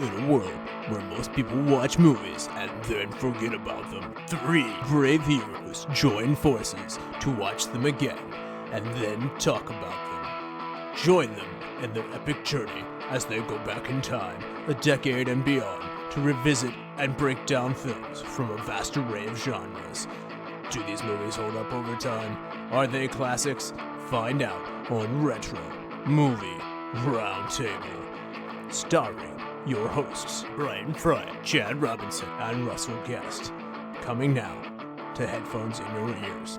In a world where most people watch movies and then forget about them, three brave heroes join forces to watch them again and then talk about them. Join them in their epic journey as they go back in time, a decade and beyond, to revisit and break down films from a vast array of genres. Do these movies hold up over time? Are they classics? Find out on Retro Movie Roundtable. Starring your hosts, Bryan, Frye, Chad Robinson, and Russell Guest. Coming now to headphones in your ears.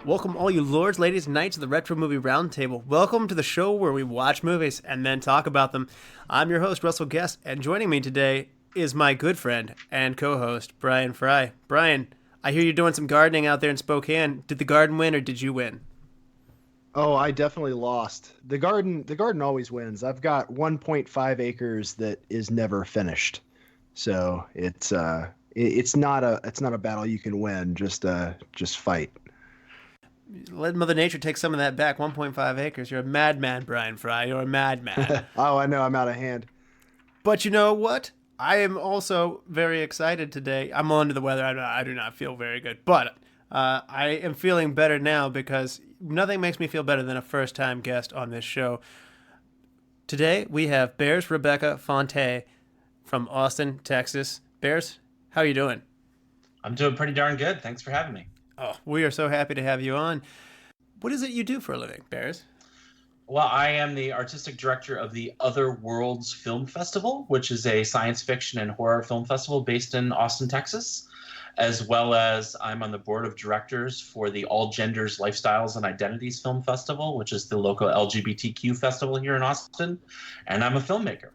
Welcome all you lords, ladies, and knights of the Retro Movie Roundtable. Welcome to the show where we watch movies and then talk about them. I'm your host, Russell Guest, and joining me today is my good friend and co-host, Bryan Frye. Bryan, I hear you're doing some gardening out there in Spokane. Did the garden win or did you win? Oh, I definitely lost. The garden always wins. I've got 1.5 acres that is never finished. So it's not a battle you can win. Just fight. Let Mother Nature take some of that back. 1.5 acres. You're a madman, Bryan Frye. You're a madman. Oh, I know. I'm out of hand. But you know what? I am also very excited today. I'm under the weather. I do not feel very good. But I am feeling better now because nothing makes me feel better than a first-time guest on this show. Today, we have Bears Rebeca Fonte from Austin, Texas. Bears, how are you doing? I'm doing pretty darn good. Thanks for having me. Oh, we are so happy to have you on. What is it you do for a living, Bears? Well, I am the artistic director of the Other Worlds Film Festival, which is a science fiction and horror film festival based in Austin, Texas, as well as I'm on the board of directors for the All Genders, Lifestyles, and Identities Film Festival, which is the local LGBTQ festival here in Austin, and I'm a filmmaker.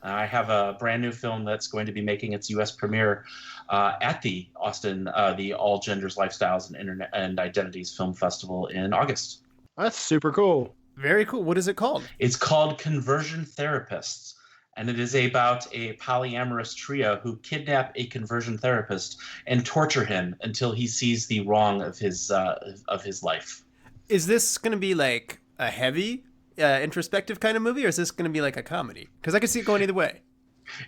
I have a brand new film that's going to be making its U.S. premiere at the Austin, the All Genders, Lifestyles, and Identities Film Festival in August. That's super cool. Very cool. What is it called? It's called Conversion Therapists, and it is about a polyamorous trio who kidnap a conversion therapist and torture him until he sees the wrong of his life. Is this going to be like a heavy, introspective kind of movie, or is this going to be like a comedy? Because I can see it going either way.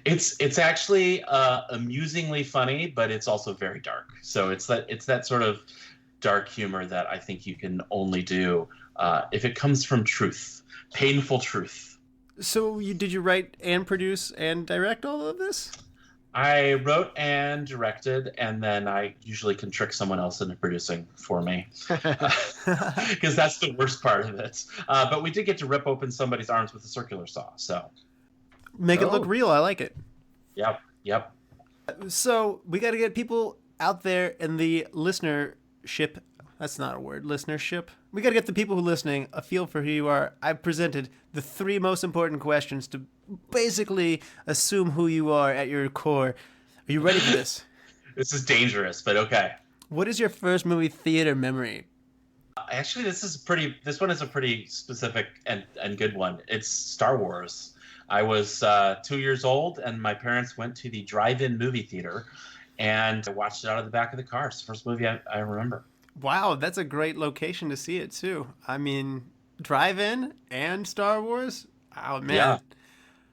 It's actually amusingly funny, but it's also very dark. So it's that sort of dark humor that I think you can only do if it comes from truth, painful truth. So did you write and produce and direct all of this? I wrote and directed, and then I usually can trick someone else into producing for me, because that's the worst part of it. But we did get to rip open somebody's arms with a circular saw, so make it look real. I like it. Yep. So we got to get people out there in the listenership. That's not a word. Listenership. We got to get the people who are listening a feel for who you are. I've presented the three most important questions to basically assume who you are at your core. Are you ready for this? This is dangerous, but okay. What is your first movie theater memory? Actually, this one is a pretty specific and good one. It's Star Wars. I was 2 years old, and my parents went to the drive-in movie theater, and I watched it out of the back of the car. It's the first movie I remember. Wow, that's a great location to see it, too. I mean, drive-in and Star Wars? Oh, man. Yeah.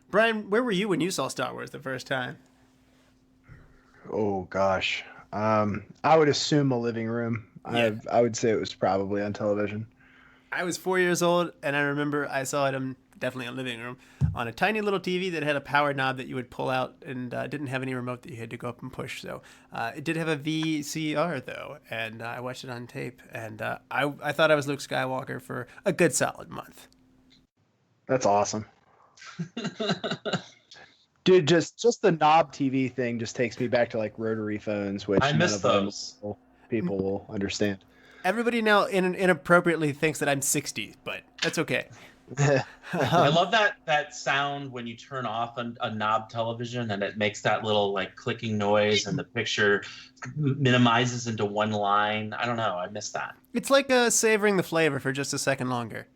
Bryan, where were you when you saw Star Wars the first time? Oh gosh, I would assume a living room. Yeah. I would say it was probably on television. I was 4 years old, and I remember I saw it in definitely a living room on a tiny little TV that had a power knob that you would pull out and didn't have any remote that you had to go up and push. So it did have a VCR, though, and I watched it on tape. And I thought I was Luke Skywalker for a good solid month. That's awesome. Dude, just the knob TV thing just takes me back to like rotary phones, which I miss those. People will understand. Everybody now inappropriately thinks that I'm 60, but that's okay. I love that sound when you turn off a knob television and it makes that little like clicking noise and the picture minimizes into one line. I don't know. I miss that. It's like savoring the flavor for just a second longer.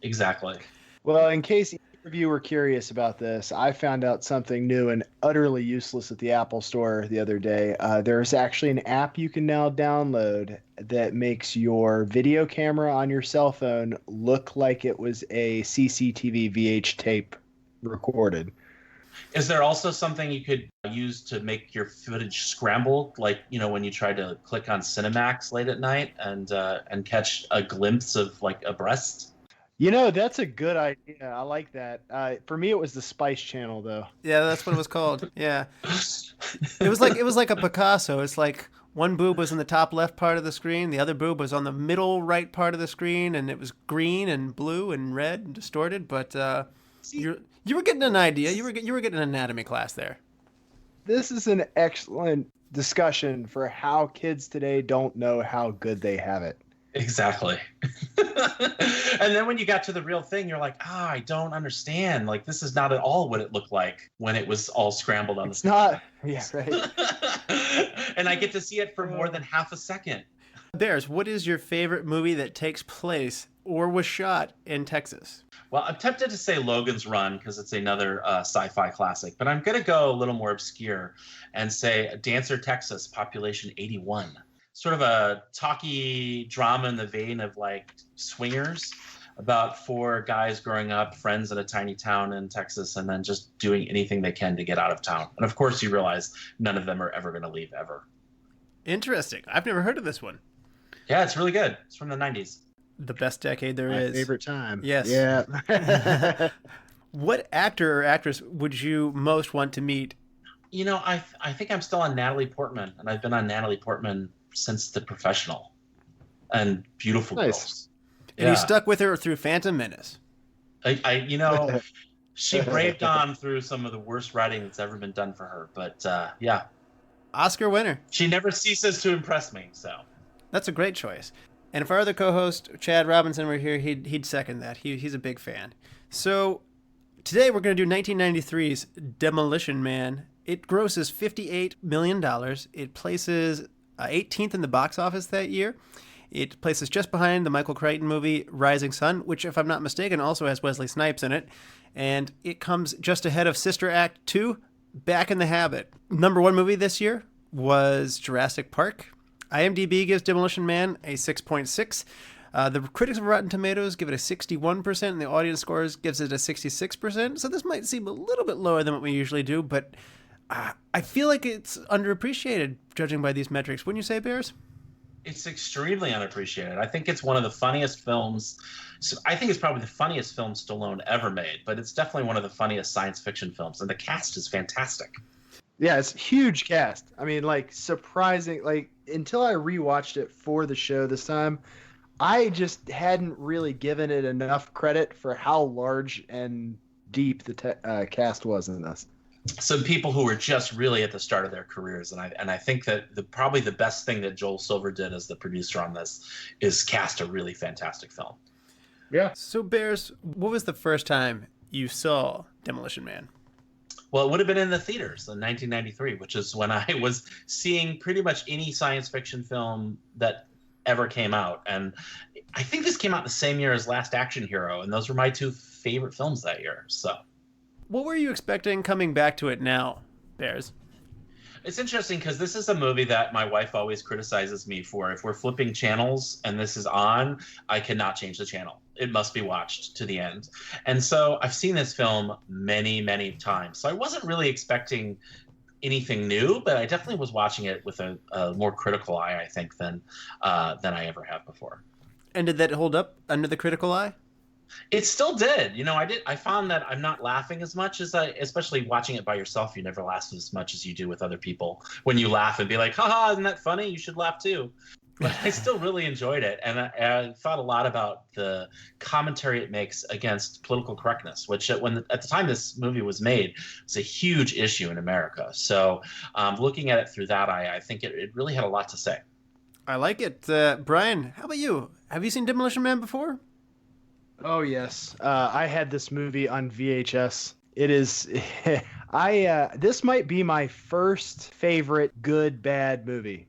Exactly. Well, in case either of you were curious about this, I found out something new and utterly useless at the Apple Store the other day. There's actually an app you can now download that makes your video camera on your cell phone look like it was a CCTV VH tape recorded. Is there also something you could use to make your footage scramble, like when you try to click on Cinemax late at night and catch a glimpse of like a breast? That's a good idea. I like that. For me, it was the Spice Channel, though. Yeah, that's what it was called. Yeah, it was like a Picasso. It's like one boob was in the top left part of the screen, the other boob was on the middle right part of the screen, and it was green and blue and red and distorted. But you were getting an idea. You were getting an anatomy class there. This is an excellent discussion for how kids today don't know how good they have it. Exactly. And then when you got to the real thing, you're like, I don't understand. Like, this is not at all what it looked like when it was all scrambled on the screen. It's not. Yeah, right. And I get to see it for more than half a second. Bears, what is your favorite movie that takes place or was shot in Texas? Well, I'm tempted to say Logan's Run because it's another sci-fi classic, but I'm going to go a little more obscure and say Dancer, Texas, population 81. Sort of a talky drama in the vein of like Swingers, about 4 guys growing up, friends in a tiny town in Texas, and then just doing anything they can to get out of town. And of course, you realize none of them are ever going to leave ever. Interesting. I've never heard of this one. Yeah, it's really good. It's from the 90s. The best decade there is. My favorite time. Yes. Yeah. What actor or actress would you most want to meet? I think I'm still on Natalie Portman, and I've been on Natalie Portman since The Professional and Beautiful Girls. And you stuck with her through Phantom Menace. She braved on through some of the worst writing that's ever been done for her. But yeah. Oscar winner. She never ceases to impress me, so. That's a great choice. And if our other co-host, Chad Robinson, were here, he'd second that. He's a big fan. So today we're going to do 1993's Demolition Man. It grosses $58 million. It places 18th in the box office that year. It places just behind the Michael Crichton movie Rising Sun, which, if I'm not mistaken, also has Wesley Snipes in it. And it comes just ahead of Sister Act 2, Back in the Habit. Number 1 movie this year was Jurassic Park. IMDb gives Demolition Man a 6.6. The critics of Rotten Tomatoes give it a 61%, and the audience scores gives it a 66%. So this might seem a little bit lower than what we usually do, but I feel like it's underappreciated, judging by these metrics. Wouldn't you say, Bears? It's extremely unappreciated. I think it's one of the funniest films. I think it's probably the funniest film Stallone ever made, but it's definitely one of the funniest science fiction films, and the cast is fantastic. Yeah, it's a huge cast. I mean, like, surprising. Like, until I rewatched it for the show this time, I just hadn't really given it enough credit for how large and deep the cast was in this. Some people who were just really at the start of their careers, and I think that probably the best thing that Joel Silver did as the producer on this is cast a really fantastic film. Yeah. So, Bears, what was the first time you saw Demolition Man? Well, it would have been in the theaters in 1993, which is when I was seeing pretty much any science fiction film that ever came out. And I think this came out the same year as Last Action Hero, and those were my 2 favorite films that year. So, what were you expecting coming back to it now, Bears? It's interesting because this is a movie that my wife always criticizes me for. If we're flipping channels and this is on, I cannot change the channel. It must be watched to the end. And so I've seen this film many, many times. So I wasn't really expecting anything new, but I definitely was watching it with a more critical eye, I think, than I ever have before. And did that hold up under the critical eye? It still did. I found that I'm not laughing as much especially watching it by yourself. You never laugh as much as you do with other people. When you laugh and be like, haha, isn't that funny? You should laugh too. But I still really enjoyed it. And I thought a lot about the commentary it makes against political correctness, which at the time this movie was made, was a huge issue in America. So looking at it through that eye, I think it really had a lot to say. I like it. Bryan, how about you? Have you seen Demolition Man before? Oh, yes. I had this movie on VHS. It is... this might be my first favorite good, bad movie.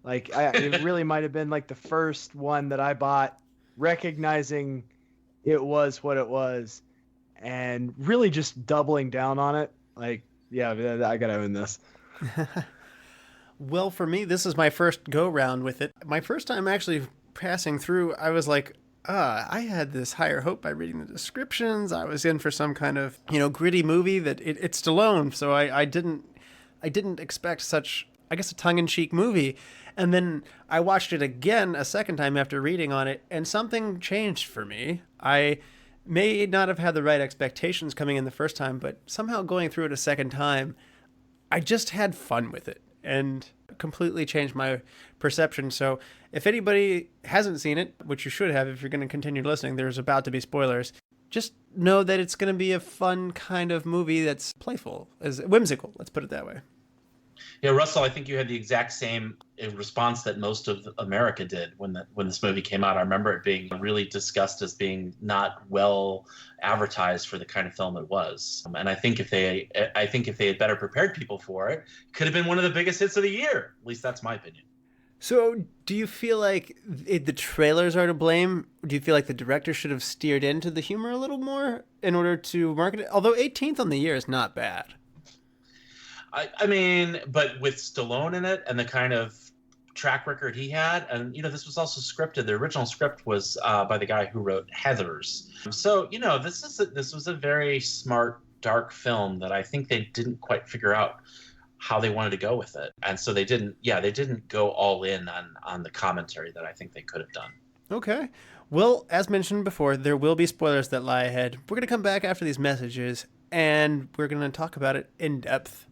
Like, it really might have been like the first one that I bought, recognizing it was what it was, and really just doubling down on it. Like, yeah, I gotta own this. Well, for me, this is my first go-round with it. My first time actually passing through, I was like, I had this higher hope by reading the descriptions. I was in for some kind of, gritty movie that it's Stallone, so I didn't expect such, I guess, a tongue-in-cheek movie. And then I watched it again a second time after reading on it, and something changed for me. I may not have had the right expectations coming in the first time, but somehow going through it a second time, I just had fun with it and completely changed my perception. So if anybody hasn't seen it, which you should have if you're going to continue listening, there's about to be spoilers. Just know that it's going to be a fun kind of movie that's playful, as whimsical. Let's put it that way. Yeah, Russell, I think you had the exact same response that most of America did when this movie came out. I remember it being really discussed as being not well advertised for the kind of film it was. And I think if they had better prepared people for it, it could have been one of the biggest hits of the year. At least that's my opinion. So do you feel like the trailers are to blame? Do you feel like the director should have steered into the humor a little more in order to market it? Although 18th on the year is not bad. I mean, but with Stallone in it and the kind of track record he had, and this was also scripted. The original script was by the guy who wrote Heathers. So this was a very smart, dark film that I think they didn't quite figure out how they wanted to go with it, and so they didn't go all in on the commentary that I think they could have done. Okay. Well, as mentioned before, there will be spoilers that lie ahead. We're going to come back after these messages, and we're going to talk about it in depth.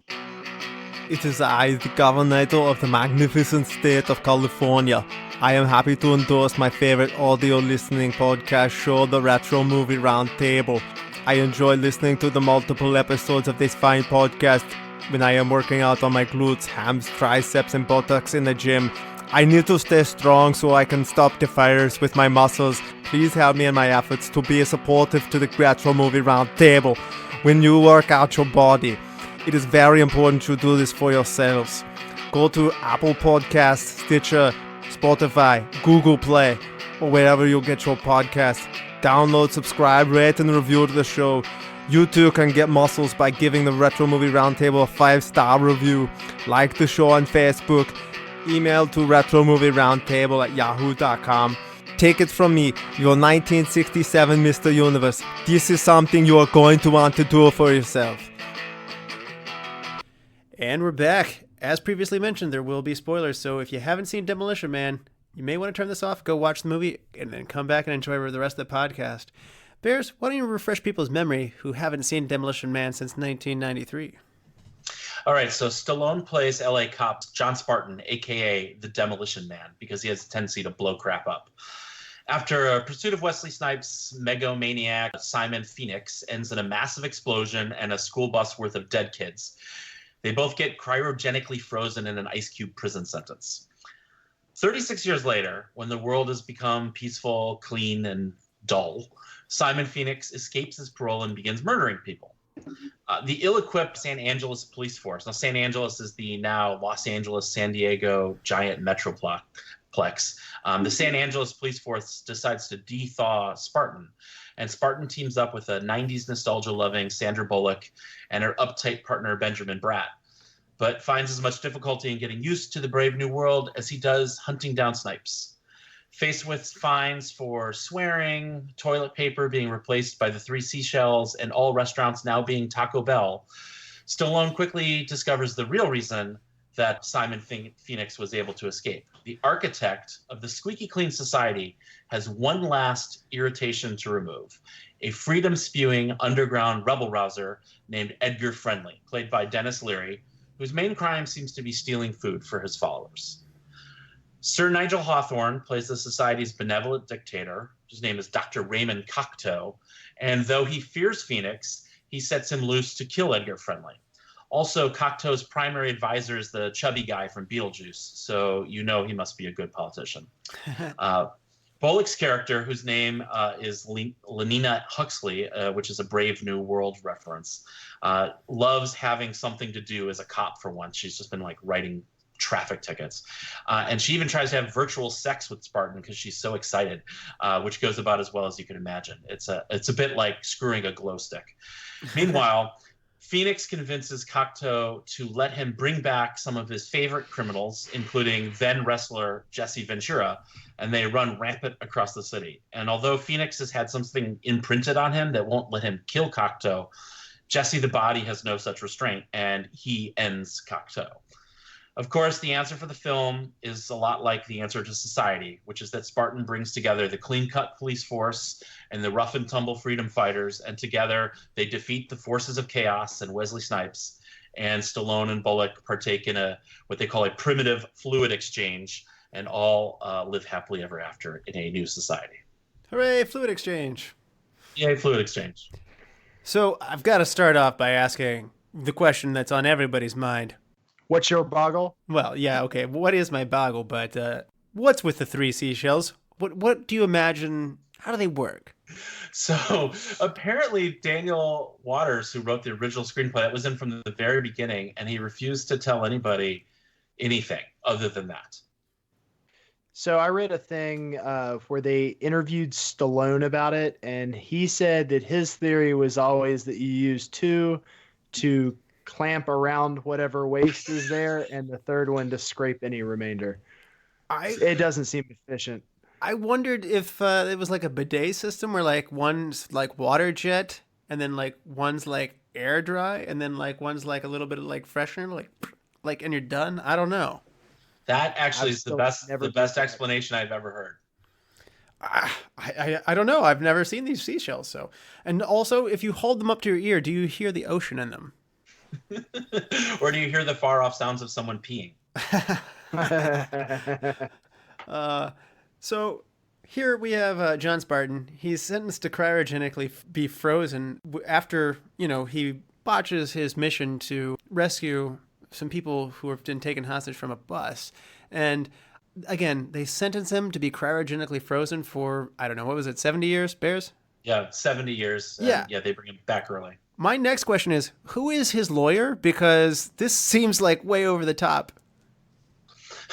It is I, the Governor of the magnificent state of California. I am happy to endorse my favorite audio listening podcast show, the Retro Movie Roundtable. I enjoy listening to the multiple episodes of this fine podcast when I am working out on my glutes, hams, triceps, and buttocks in the gym. I need to stay strong so I can stop the fires with my muscles. Please help me in my efforts to be supportive to the Retro Movie Roundtable when you work out your body. It is very important to do this for yourselves. Go to Apple Podcasts, Stitcher, Spotify, Google Play, or wherever you get your podcasts. Download, subscribe, rate, and review the show. You too can get muscles by giving the Retro Movie Roundtable a 5-star review. Like the show on Facebook. Email to retromovieroundtable@yahoo.com. Take it from me, your 1967 Mr. Universe. This is something you are going to want to do for yourself. And we're back. As previously mentioned, there will be spoilers, so if you haven't seen Demolition Man, you may want to turn this off, go watch the movie, and then come back and enjoy the rest of the podcast. Bears, why don't you refresh people's memory who haven't seen Demolition Man since 1993? All right, so Stallone plays LA cop John Spartan, a.k.a. the Demolition Man, because he has a tendency to blow crap up. After a pursuit of Wesley Snipes, megalomaniac Simon Phoenix ends in a massive explosion and a school bus worth of dead kids. They both get cryogenically frozen in an ice cube prison sentence. 36 years later, when the world has become peaceful, clean, and dull, Simon Phoenix escapes his parole and begins murdering people. The ill-equipped San Angeles police force. Now, San Angeles is the now Los Angeles, San Diego giant metroplex. The San Angeles police force decides to de-thaw Spartan, and Spartan teams up with a 90s nostalgia-loving Sandra Bullock and her uptight partner Benjamin Bratt, but finds as much difficulty in getting used to the brave new world as he does hunting down Snipes. Faced with fines for swearing, toilet paper being replaced by the 3 seashells, and all restaurants now being Taco Bell, Stallone quickly discovers the real reason that Simon Phoenix was able to escape. The architect of the squeaky clean society has one last irritation to remove: a freedom-spewing underground rebel-rouser named Edgar Friendly, played by Denis Leary, whose main crime seems to be stealing food for his followers. Sir Nigel Hawthorne plays the society's benevolent dictator, whose name is Dr. Raymond Cocteau, and though he fears Phoenix, he sets him loose to kill Edgar Friendly. Also, Cocteau's primary advisor is the chubby guy from Beetlejuice, so you know he must be a good politician. Bullock's character, whose name is Lenina Huxley, which is a Brave New World reference, loves having something to do as a cop for once. She's just been writing traffic tickets. And she even tries to have virtual sex with Spartan because she's so excited, which goes about as well as you can imagine. It's a bit like screwing a glow stick. Meanwhile, Phoenix convinces Cocteau to let him bring back some of his favorite criminals, including then wrestler Jesse Ventura, and they run rampant across the city. And although Phoenix has had something imprinted on him that won't let him kill Cocteau, Jesse the Body has no such restraint, and he ends Cocteau. Of course, the answer for the film is a lot like the answer to Society, which is that Spartan brings together the clean-cut police force and the rough-and-tumble freedom fighters, and together they defeat the forces of chaos and Wesley Snipes, and Stallone and Bullock partake in what they call a primitive fluid exchange, and all live happily ever after in a new society. Hooray, fluid exchange. Yay, fluid exchange. So I've got to start off by asking the question that's on everybody's mind. What's your boggle? Well, yeah, okay. What is my boggle? But what's with the 3 seashells? What do you imagine? How do they work? So apparently Daniel Waters, who wrote the original screenplay, that was in from the very beginning, and he refused to tell anybody anything other than that. So I read a thing where they interviewed Stallone about it, and he said that his theory was always that you use 2 to clamp around whatever waste is there, and the third one to scrape any remainder. It doesn't seem efficient. I wondered if it was like a bidet system where like one's like water jet, and then like one's like air dry, and then like one's like a little bit of like freshener, like and you're done. I don't know. That actually is the best explanation I've ever heard. I don't know. I've never seen these seashells. So, and also, if you hold them up to your ear, do you hear the ocean in them? Or do you hear the far off sounds of someone peeing? So here we have John Spartan. He's sentenced to cryogenically be frozen after, he botches his mission to rescue some people who have been taken hostage from a bus. And again, they sentence him to be cryogenically frozen for, I don't know, what was it, 70 years, Bears? Yeah, 70 years. Yeah. Yeah, they bring him back early. My next question is, who is his lawyer? Because this seems like way over the top.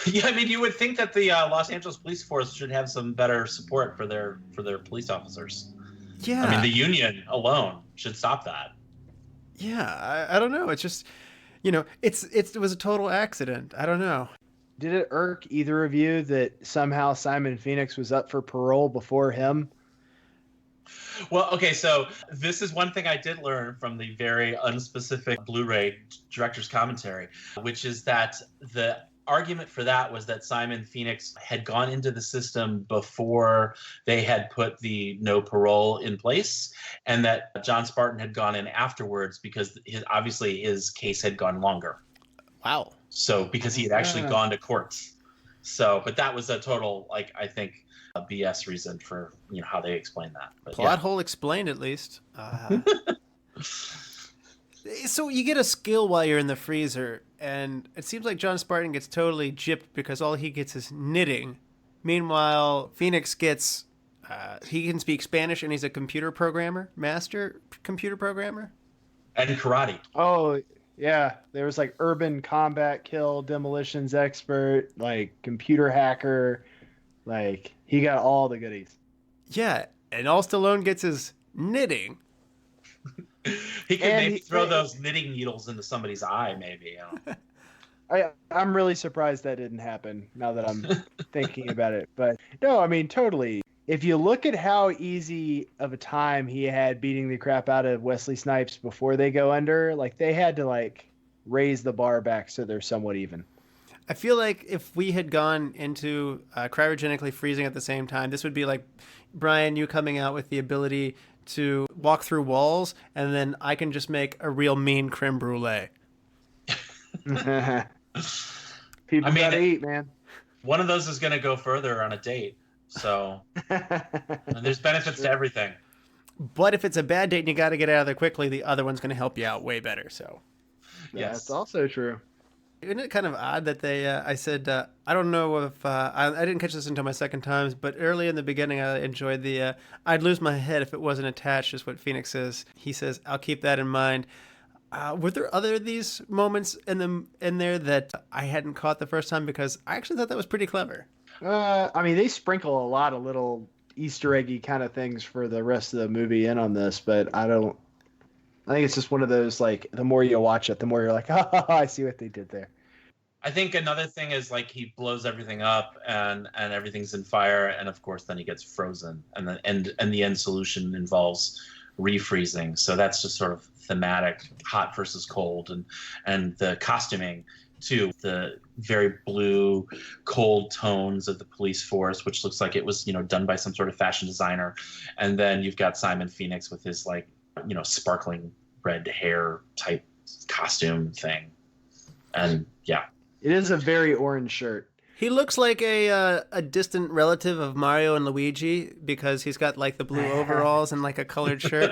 Yeah, I mean, you would think that the Los Angeles police force should have some better support for their police officers. Yeah. I mean, the union alone should stop that. Yeah, I don't know. It's just, it was a total accident. I don't know. Did it irk either of you that somehow Simon Phoenix was up for parole before him? Well, okay, so this is one thing I did learn from the very unspecific Blu-ray director's commentary, which is that the argument for that was that Simon Phoenix had gone into the system before they had put the no parole in place, and that John Spartan had gone in afterwards because obviously his case had gone longer. Wow. So because he had actually gone to court. So, but that was a total, I think, a BS reason for how they explain that. But, plot hole explained, at least. So you get a skill while you're in the freezer, and it seems like John Spartan gets totally gypped because all he gets is knitting. Meanwhile, Phoenix gets he can speak Spanish, and he's a computer programmer, master computer programmer, and karate. Oh yeah, there was like urban combat kill, demolitions expert, like computer hacker. Like, he got all the goodies. Yeah, and all Stallone gets is knitting. He could maybe throw those knitting needles into somebody's eye, maybe. I'm really surprised that didn't happen, now that I'm thinking about it. But, no, I mean, totally. If you look at how easy of a time he had beating the crap out of Wesley Snipes before they go under, like, they had to, raise the bar back so they're somewhat even. I feel like if we had gone into cryogenically freezing at the same time, this would be like, Bryan, you coming out with the ability to walk through walls, and then I can just make a real mean creme brulee. People gotta eat, man. One of those is going to go further on a date. So there's benefits to everything. But if it's a bad date and you got to get out of there quickly, the other one's going to help you out way better. So yeah, that's also true. Isn't it kind of odd that they, I said, I don't know if, I didn't catch this until my second time, but early in the beginning I enjoyed the, I'd lose my head if it wasn't attached, is what Phoenix says. He says, I'll keep that in mind. Were there other of these moments in there that I hadn't caught the first time? Because I actually thought that was pretty clever. I mean, they sprinkle a lot of little Easter eggy kind of things for the rest of the movie in on this, but I think it's just one of those, the more you watch it, the more you're like, oh, I see what they did there. I think another thing is like he blows everything up and everything's in fire, and of course then he gets frozen, and the end solution involves refreezing. So that's just sort of thematic, hot versus cold, and the costuming too, the very blue, cold tones of the police force, which looks like it was, done by some sort of fashion designer. And then you've got Simon Phoenix with his like, sparkling red hair type costume thing. And yeah. It is a very orange shirt. He looks like a distant relative of Mario and Luigi because he's got like the blue overalls and like a colored shirt.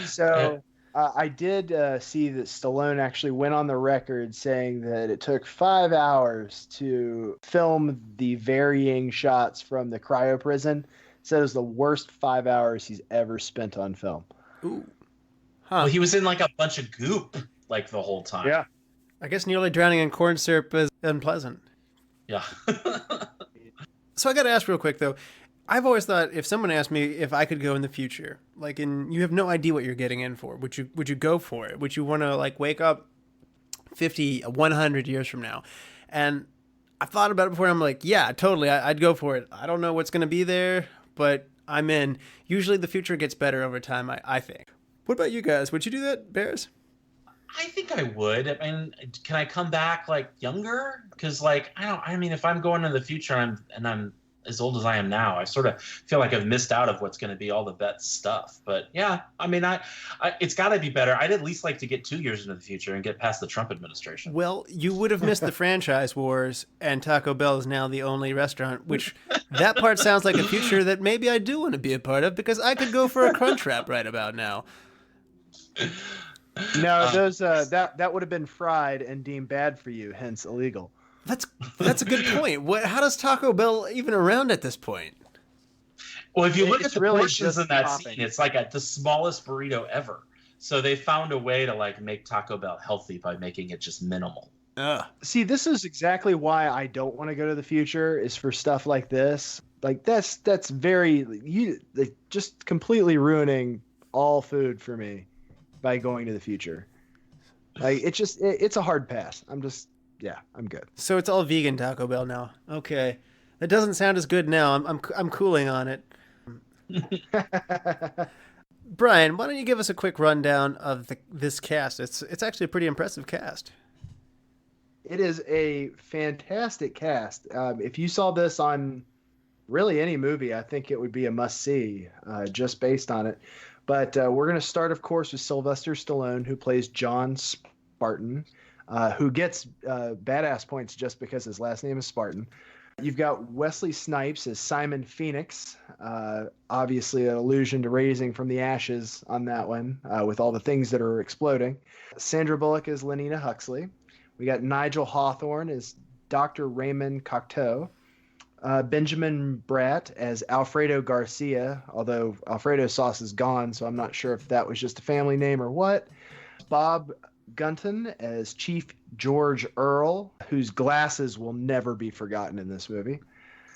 So I did see that Stallone actually went on the record saying that it took 5 hours to film the varying shots from the cryo prison. Said it was the worst 5 hours he's ever spent on film. Ooh. Huh. Well, he was in like a bunch of goop like the whole time. Yeah. I guess nearly drowning in corn syrup is unpleasant. Yeah. So I got to ask real quick, though. I've always thought if someone asked me if I could go in the future, like you have no idea what you're getting in for, would you go for it? Would you want to like wake up 50, 100 years from now? And I thought about it before. And I'm like, yeah, totally. I'd go for it. I don't know what's going to be there, but I'm in. Usually the future gets better over time, I think. What about you guys? Would you do that, Bears? I think I would. I mean, can I come back like younger? Because like if I'm going into the future and I'm as old as I am now, I sort of feel like I've missed out of what's going to be all the best stuff. But yeah, I mean, I it's got to be better. I'd at least like to get 2 years into the future and get past the Trump administration. Well, you would have missed the franchise wars, and Taco Bell is now the only restaurant, which that part sounds like a future that maybe I do want to be a part of because I could go for a Crunchwrap right about now. No, those that would have been fried and deemed bad for you, hence illegal. That's a good point. How does Taco Bell even around at this point? Well, if you look at the really portions in that topping. scene, it's like the smallest burrito ever. So they found a way to like make Taco Bell healthy by making it just minimal. See, this is exactly why I don't want to go to the future, is for stuff like this. Like that's very just completely ruining all food for me by going to the future. Like it's a hard pass. I'm good. So it's all vegan Taco Bell now. Okay, that doesn't sound as good now. I'm cooling on it. Bryan, why don't you give us a quick rundown of this cast? It's actually a pretty impressive cast. It is a fantastic cast. If you saw this on really any movie, I think it would be a must-see just based on it. But we're going to start, of course, with Sylvester Stallone, who plays John Spartan, who gets badass points just because his last name is Spartan. You've got Wesley Snipes as Simon Phoenix, obviously an allusion to Raising from the Ashes on that one, with all the things that are exploding. Sandra Bullock as Lenina Huxley. We got Nigel Hawthorne as Dr. Raymond Cocteau. Benjamin Bratt as Alfredo Garcia, although Alfredo sauce is gone, so I'm not sure if that was just a family name or what. Bob Gunton as Chief George Earl, whose glasses will never be forgotten in this movie.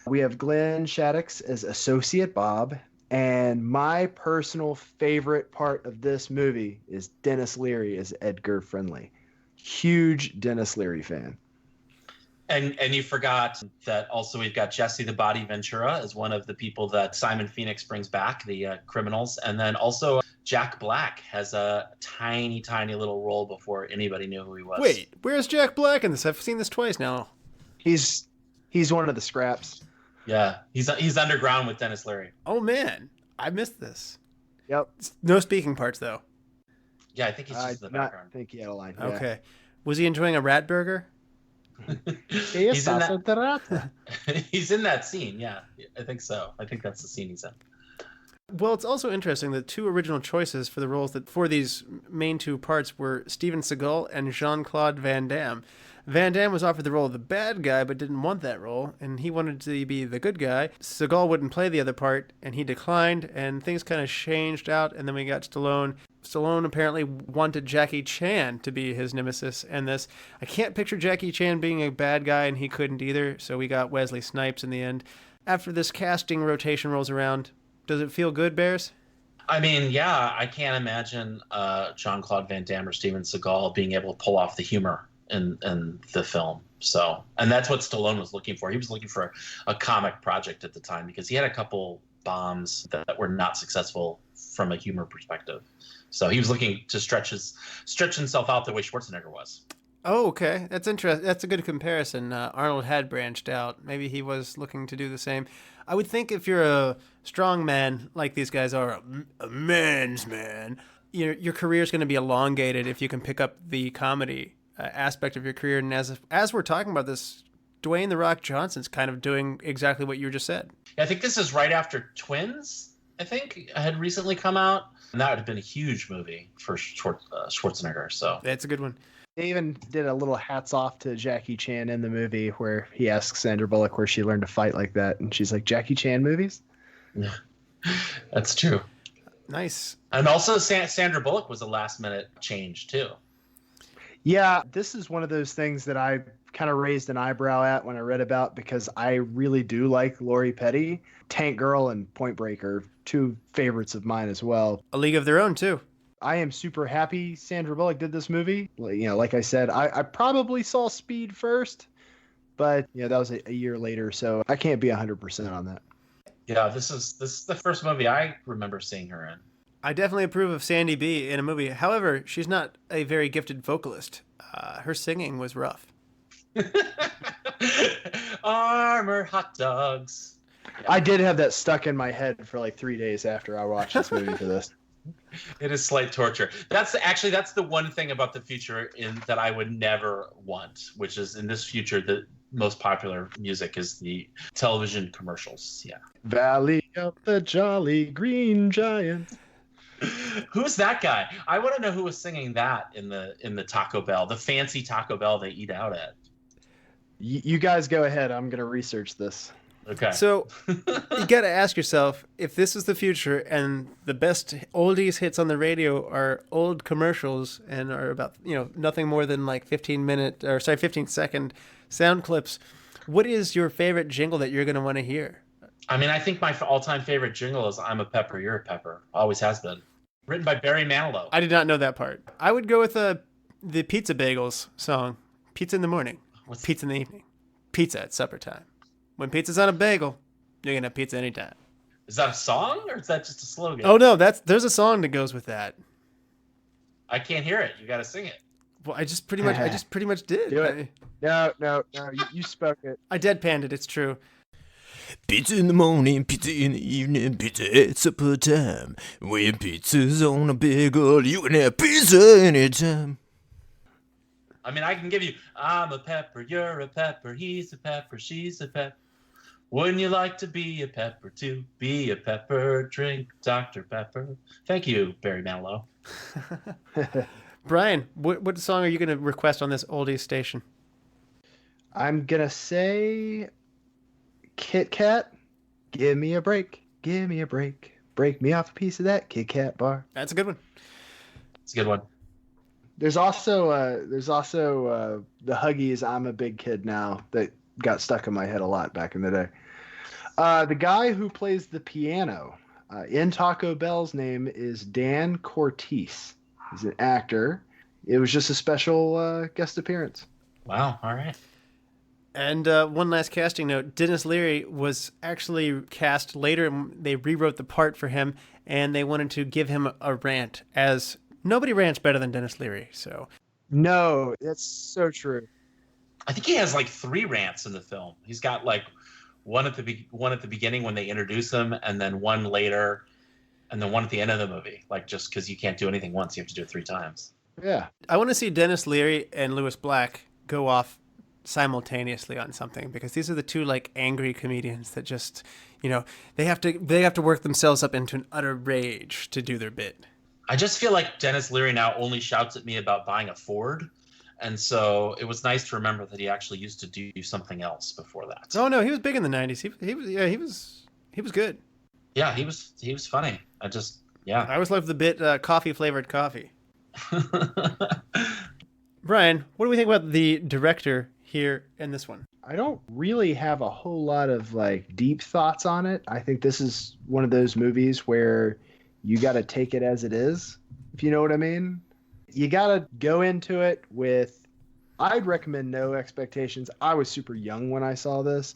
We have Glenn Shadix as Associate Bob, and my personal favorite part of this movie is Denis Leary as Edgar Friendly. Huge Denis Leary fan. And you forgot that also we've got Jesse the Body Ventura as one of the people that Simon Phoenix brings back, the criminals. And then also Jack Black has a tiny, tiny little role before anybody knew who he was. Wait, where's Jack Black in this? I've seen this twice now. He's one of the scraps. Yeah, he's underground with Denis Leary. Oh, man. I missed this. Yep. No speaking parts, though. Yeah, I think he's just in the background. I think he had a line. Okay. Yeah. Was he enjoying a rat burger? He's in that scene, yeah. I think so. I think that's the scene he's in. Well, it's also interesting that two original choices for the roles for these main two parts were Steven Seagal and Jean-Claude Van Damme. Van Damme was offered the role of the bad guy, but didn't want that role, and he wanted to be the good guy. Seagal wouldn't play the other part, and he declined, and things kind of changed out, and then we got Stallone. Stallone apparently wanted Jackie Chan to be his nemesis in this. I can't picture Jackie Chan being a bad guy, and he couldn't either, so we got Wesley Snipes in the end. After this casting rotation rolls around, does it feel good, Bears? I mean, yeah, I can't imagine Jean-Claude Van Damme or Steven Seagal being able to pull off the humor in the film. So, and that's what Stallone was looking for. He was looking for a comic project at the time because he had a couple bombs that were not successful from a humor perspective. So he was looking to stretch himself out the way Schwarzenegger was. Oh, okay. That's interesting. That's a good comparison. Arnold had branched out. Maybe he was looking to do the same. I would think if you're a strong man like these guys are, a man's man, your career is going to be elongated if you can pick up the comedy aspect of your career. And as we're talking about this, Dwayne "The Rock" Johnson's kind of doing exactly what you just said. I think this is right after Twins, I think, had recently come out. And that would have been a huge movie for Schwarzenegger. So That's a good one. They even did a little hats off to Jackie Chan in the movie where he asks Sandra Bullock where she learned to fight like that. And she's like, Jackie Chan movies? Yeah, that's true. Nice. And also Sandra Bullock was a last minute change too. Yeah, this is one of those things that I kind of raised an eyebrow at when I read about because I really do like Lori Petty. Tank Girl and Point Break are two favorites of mine as well. A League of Their Own, too. I am super happy Sandra Bullock did this movie. Like I said, I probably saw Speed first, but that was a year later, so I can't be 100% on that. Yeah, this is the first movie I remember seeing her in. I definitely approve of Sandy B in a movie. However, she's not a very gifted vocalist. Her singing was rough. Armor hot dogs. Yeah. I did have that stuck in my head for like 3 days after I watched this movie for this. It is slight torture. That's the one thing about the future that I would never want, which is in this future the most popular music is the television commercials. Yeah. Valley of the Jolly Green Giant. Who's that guy? I want to know who was singing that in the Taco Bell, the fancy Taco Bell they eat out at. You guys go ahead. I'm going to research this. Okay. So you got to ask yourself, if this is the future and the best oldies hits on the radio are old commercials and are about, nothing more than like 15-second sound clips, what is your favorite jingle that you're going to want to hear? I mean, I think my all-time favorite jingle is "I'm a Pepper, You're a Pepper." Always has been. Written by Barry Manilow. I did not know that part. I would go with the Pizza Bagels song. Pizza in the morning, pizza in the evening, pizza at supper time. When pizza's on a bagel, you're going to have pizza anytime. Is that a song or is that just a slogan? Oh, no, there's a song that goes with that. I can't hear it. You got to sing it. Well, I just pretty much did. Do it. No, you spoke it. I deadpanned it. It's true. Pizza in the morning, pizza in the evening, pizza at supper time. When pizza's on a bagel, you can have pizza anytime. I mean, I can give you, I'm a pepper, you're a pepper, he's a pepper, she's a pepper. Wouldn't you like to be a pepper too? Be a pepper, drink Dr. Pepper. Thank you, Barry Manilow. Brian, what song are you going to request on this oldies station? I'm going to say Kit Kat, give me a break, give me a break. Break me off a piece of that Kit Kat bar. That's a good one. It's a good one. There's also the Huggies I'm a Big Kid Now that got stuck in my head a lot back in the day. The guy who plays the piano in Taco Bell's name is Dan Cortese. He's an actor. It was just a special guest appearance. Wow. All right. And one last casting note, Denis Leary was actually cast later. They rewrote the part for him, and they wanted to give him a rant, as nobody rants better than Denis Leary. So no, that's so true. I think he has like 3 rants in the film. He's got like one at the beginning when they introduce him, and then one later, and then one at the end of the movie. Like, just because you can't do anything once, you have to do it 3 times. Yeah. I want to see Denis Leary and Lewis Black go off simultaneously on something, because these are the two like angry comedians that just, they have to work themselves up into an utter rage to do their bit. I just feel like Denis Leary now only shouts at me about buying a Ford. And so it was nice to remember that he actually used to do something else before that. Oh no, he was big in the 90s. He was good. Yeah, he was funny. I always loved the bit coffee flavored coffee. Brian, what do we think about the director here in this one? I don't really have a whole lot of like deep thoughts on it. I think this is one of those movies where you got to take it as it is, if you know what I mean. You got to go into it with I'd recommend no expectations. I was super young when I saw this,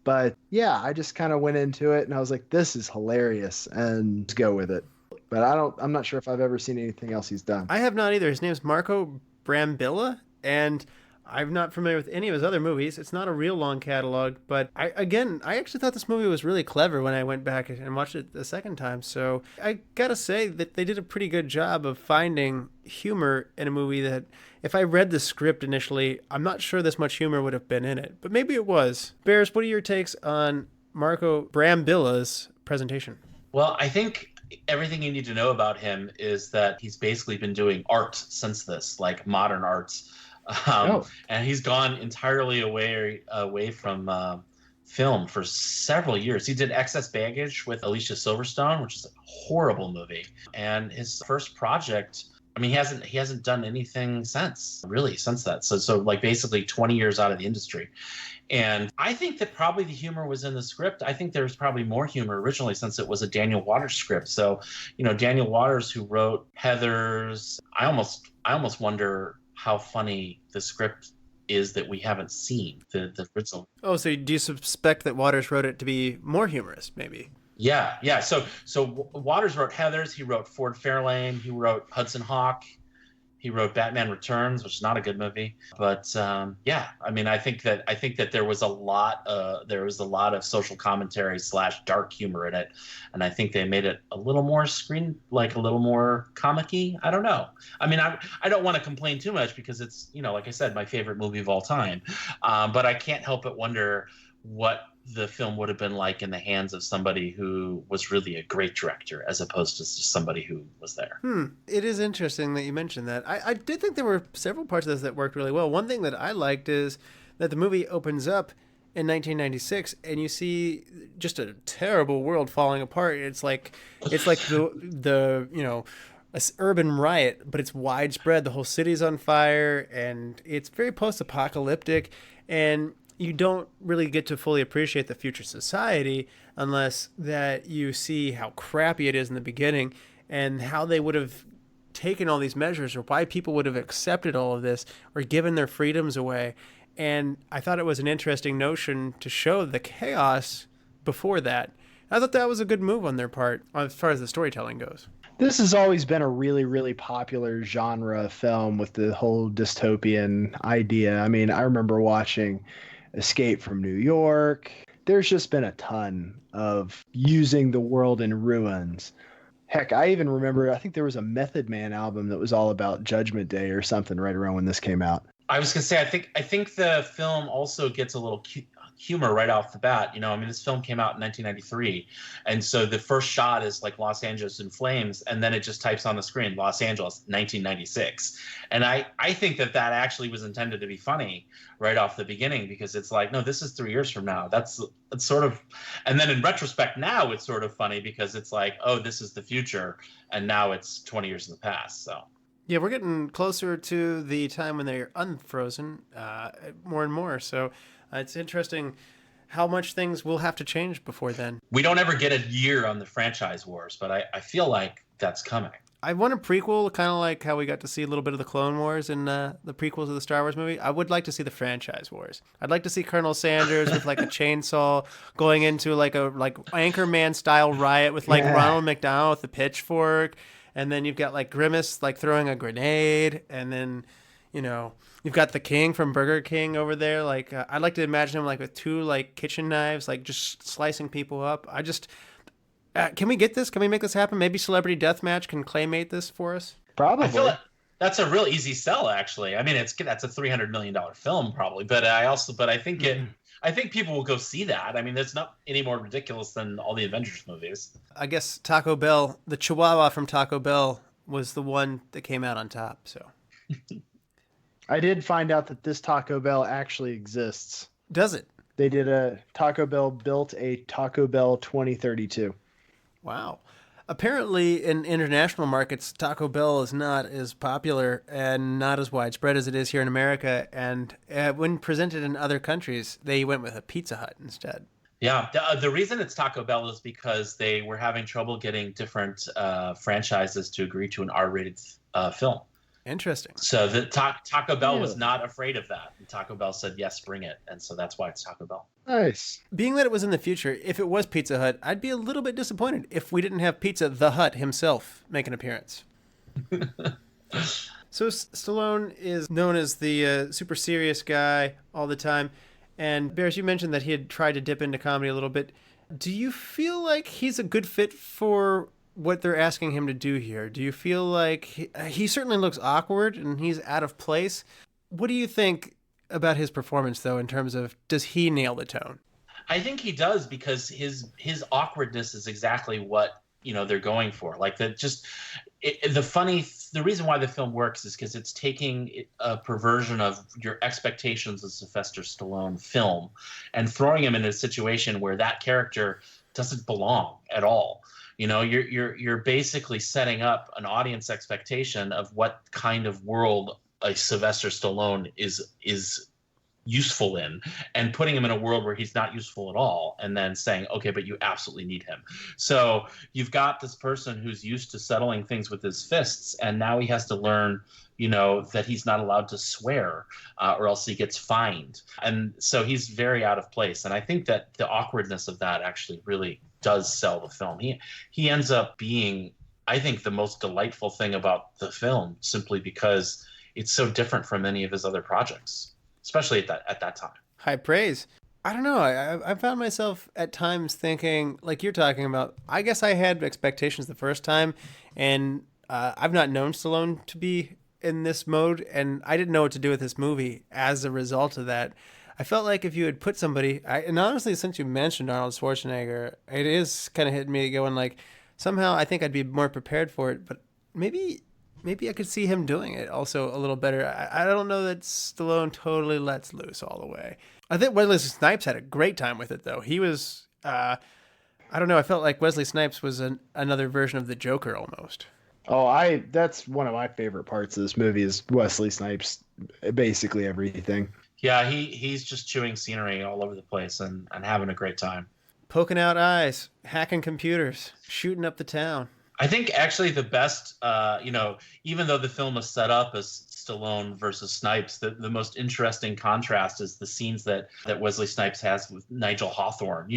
but yeah, I just kind of went into it and I was like, this is hilarious, and let's go with it. But I'm not sure if I've ever seen anything else he's done. I have not either. His name's Marco Brambilla, and I'm not familiar with any of his other movies. It's not a real long catalog, but I actually thought this movie was really clever when I went back and watched it the second time. So I gotta say that they did a pretty good job of finding humor in a movie that, if I read the script initially, I'm not sure this much humor would have been in it, but maybe it was. Bears, what are your takes on Marco Brambilla's presentation? Well, I think everything you need to know about him is that he's basically been doing art since this, like modern arts. And he's gone entirely away from film for several years. He did Excess Baggage with Alicia Silverstone, which is a horrible movie. And his first project, I mean, he hasn't done anything since that. So like basically 20 years out of the industry. And I think that probably the humor was in the script. I think there was probably more humor originally since it was a Daniel Waters script. So, Daniel Waters, who wrote Heathers, I almost wonder how funny the script is that we haven't seen, the original. Oh, so do you suspect that Waters wrote it to be more humorous, maybe? Yeah. So Waters wrote Heathers. He wrote Ford Fairlane. He wrote Hudson Hawk. He wrote Batman Returns, which is not a good movie. But I mean, I think that there was a lot of social commentary / dark humor in it, and I think they made it a little more a little more comic-y. I don't know. I mean, I don't want to complain too much because it's, like I said, my favorite movie of all time. But I can't help but wonder what the film would have been like in the hands of somebody who was really a great director as opposed to just somebody who was there. It is interesting that you mentioned that. I did think there were several parts of this that worked really well. One thing that I liked is that the movie opens up in 1996 and you see just a terrible world falling apart. It's like the a urban riot, but it's widespread. The whole city's on fire and it's very post-apocalyptic, and you don't really get to fully appreciate the future society unless that you see how crappy it is in the beginning and how they would have taken all these measures or why people would have accepted all of this or given their freedoms away. And I thought it was an interesting notion to show the chaos before that. I thought that was a good move on their part as far as the storytelling goes. This has always been a really, really popular genre film with the whole dystopian idea. I mean, I remember watching Escape from New York. There's just been a ton of using the world in ruins. Heck, I even remember, I think there was a Method Man album that was all about Judgment Day or something right around when this came out. I was gonna say, I think the film also gets a little humor right off the bat. I mean, this film came out in 1993, and so the first shot is like Los Angeles in flames, and then it just types on the screen Los Angeles 1996. And I think that actually was intended to be funny right off the beginning, because it's like, no, this is 3 years from now. It's sort of, and then in retrospect now it's sort of funny because it's like, oh, this is the future, and now it's 20 years in the past. So yeah, we're getting closer to the time when they're unfrozen more and more. So it's interesting how much things will have to change before then. We don't ever get a year on the franchise wars, but I feel like that's coming. I want a prequel, kind of like how we got to see a little bit of the Clone Wars in the prequels of the Star Wars movie. I would like to see the franchise wars. I'd like to see Colonel Sanders with like a chainsaw going into like Anchorman style riot with Ronald McDonald with a pitchfork. And then you've got like Grimace like throwing a grenade, and then you've got the King from Burger King over there. Like I'd like to imagine him like with two like kitchen knives, like just slicing people up. Can we get this? Can we make this happen? Maybe Celebrity Deathmatch can claymate this for us. Probably. I feel like that's a real easy sell, actually. I mean, that's a $300 million film probably, but I think I think people will go see that. I mean, it's not any more ridiculous than all the Avengers movies. I guess Taco Bell, the Chihuahua from Taco Bell, was the one that came out on top. So I did find out that this Taco Bell actually exists. Does it? They did Taco Bell built a Taco Bell 2032. Wow. Apparently, in international markets, Taco Bell is not as popular and not as widespread as it is here in America. And when presented in other countries, they went with a Pizza Hut instead. Yeah, the reason it's Taco Bell is because they were having trouble getting different franchises to agree to an R-rated film. Interesting. So the Taco Bell was not afraid of that. And Taco Bell said, yes, bring it. And so that's why it's Taco Bell. Nice. Being that it was in the future, if it was Pizza Hut, I'd be a little bit disappointed if we didn't have Pizza the Hut himself make an appearance. So Stallone is known as the super serious guy all the time. And Bears, you mentioned that he had tried to dip into comedy a little bit. Do you feel like he's a good fit for what they're asking him to do here? Do you feel like he certainly looks awkward and he's out of place? What do you think about his performance, though, in terms of does he nail the tone? I think he does, because his awkwardness is exactly what they're going for. Like the reason why the film works is because it's taking a perversion of your expectations of Sylvester Stallone film and throwing him in a situation where that character doesn't belong at all. You're basically setting up an audience expectation of what kind of world a Sylvester Stallone is useful in, and putting him in a world where he's not useful at all, and then saying, okay, but you absolutely need him. So you've got this person who's used to settling things with his fists, and now he has to learn that he's not allowed to swear or else he gets fined. And so he's very out of place. And I think that the awkwardness of that actually really does sell the film. He ends up being, I think, the most delightful thing about the film, simply because it's so different from any of his other projects, especially at that time. High praise. I don't know. I found myself at times thinking, like you're talking about, I guess I had expectations the first time, and I've not known Stallone to be in this mode, and I didn't know what to do with this movie as a result of that. I felt like if you had put somebody, and honestly, since you mentioned Arnold Schwarzenegger, it is kind of hitting me going like, somehow I think I'd be more prepared for it, but maybe I could see him doing it also a little better. I don't know that Stallone totally lets loose all the way. I think Wesley Snipes had a great time with it, though. He was, I don't know, I felt like Wesley Snipes was another version of the Joker almost. Oh, that's one of my favorite parts of this movie is Wesley Snipes, basically everything. Yeah, he's just chewing scenery all over the place and having a great time. Poking out eyes, hacking computers, shooting up the town. I think actually the best, even though the film is set up as Stallone versus Snipes, the most interesting contrast is the scenes that Wesley Snipes has with Nigel Hawthorne,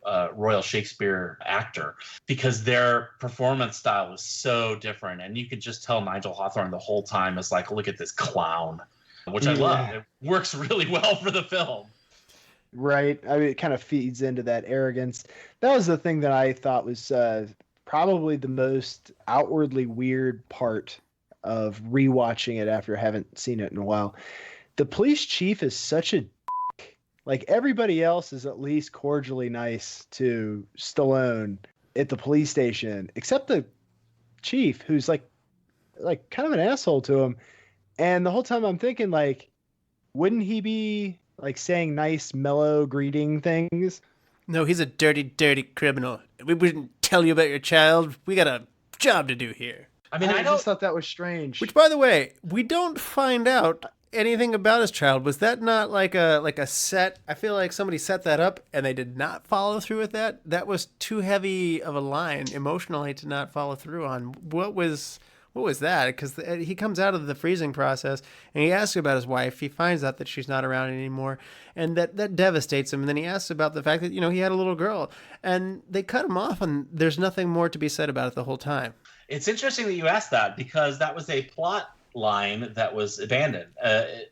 a Royal Shakespeare actor, because their performance style is so different. And you could just tell Nigel Hawthorne the whole time is like, look at this clown, which I love. It works really well for the film. Right. I mean, it kind of feeds into that arrogance. That was the thing that I thought was probably the most outwardly weird part of rewatching it after I haven't seen it in a while. The police chief is such a dick. Like, everybody else is at least cordially nice to Stallone at the police station, except the chief, who's like kind of an asshole to him. And the whole time I'm thinking, like, wouldn't he be like saying nice, mellow greeting things? No, he's a dirty, dirty criminal. We wouldn't tell you about your child. We got a job to do here. I mean, I just thought that was strange. Which, by the way, we don't find out anything about his child. Was that not like a set? I feel like somebody set that up and they did not follow through with that. That was too heavy of a line emotionally to not follow through on. What was that? Because he comes out of the freezing process and he asks about his wife. He finds out that she's not around anymore, and that devastates him. And then he asks about the fact that he had a little girl, and they cut him off, and there's nothing more to be said about it the whole time. It's interesting that you asked that, because that was a plot line that was abandoned.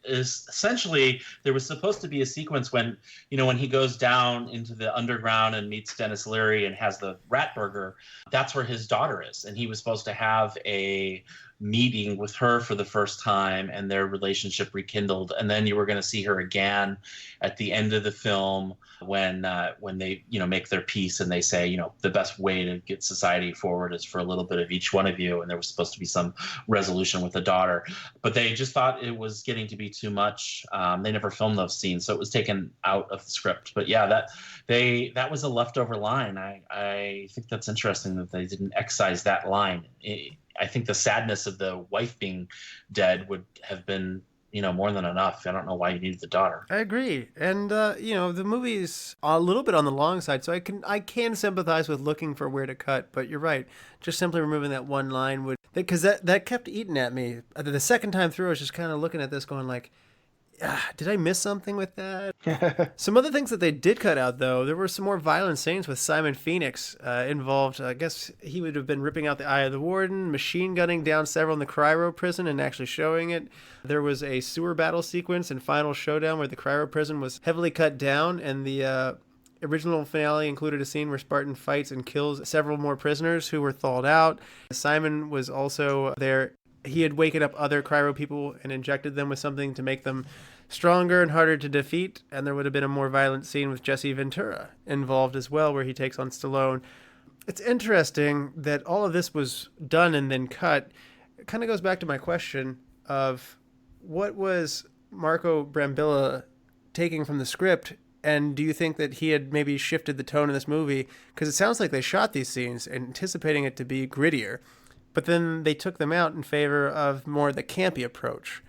Essentially, there was supposed to be a sequence when he goes down into the underground and meets Denis Leary and has the rat burger. That's where his daughter is, and he was supposed to have a meeting with her for the first time and their relationship rekindled, and then you were going to see her again at the end of the film when they make their peace and they say the best way to get society forward is for a little bit of each one of you, and there was supposed to be some resolution with the daughter, but they just thought it was getting to be too much. They never filmed those scenes, so it was taken out of the script. But yeah, that was a leftover line. I think that's interesting that they didn't excise that line. I think the sadness of the wife being dead would have been more than enough. I don't know why you needed the daughter. I agree, and the movie's a little bit on the long side, so I can sympathize with looking for where to cut. But you're right, just simply removing that one line would, because that kept eating at me. The second time through, I was just kind of looking at this, going like, did I miss something with that? Some other things that they did cut out, though, there were some more violent scenes with Simon Phoenix involved. I guess he would have been ripping out the eye of the warden, machine gunning down several in the cryo prison and actually showing it. There was a sewer battle sequence and final showdown where the cryo prison was heavily cut down, and the original finale included a scene where Spartan fights and kills several more prisoners who were thawed out. Simon was also there. He had wakened up other cryo people and injected them with something to make them stronger and harder to defeat, and there would have been a more violent scene with Jesse Ventura involved as well, where he takes on Stallone. It's interesting that all of this was done and then cut. It kind of goes back to my question of what was Marco Brambilla taking from the script, and do you think that he had maybe shifted the tone of this movie? Because it sounds like they shot these scenes anticipating it to be grittier, but then they took them out in favor of more the campy approach.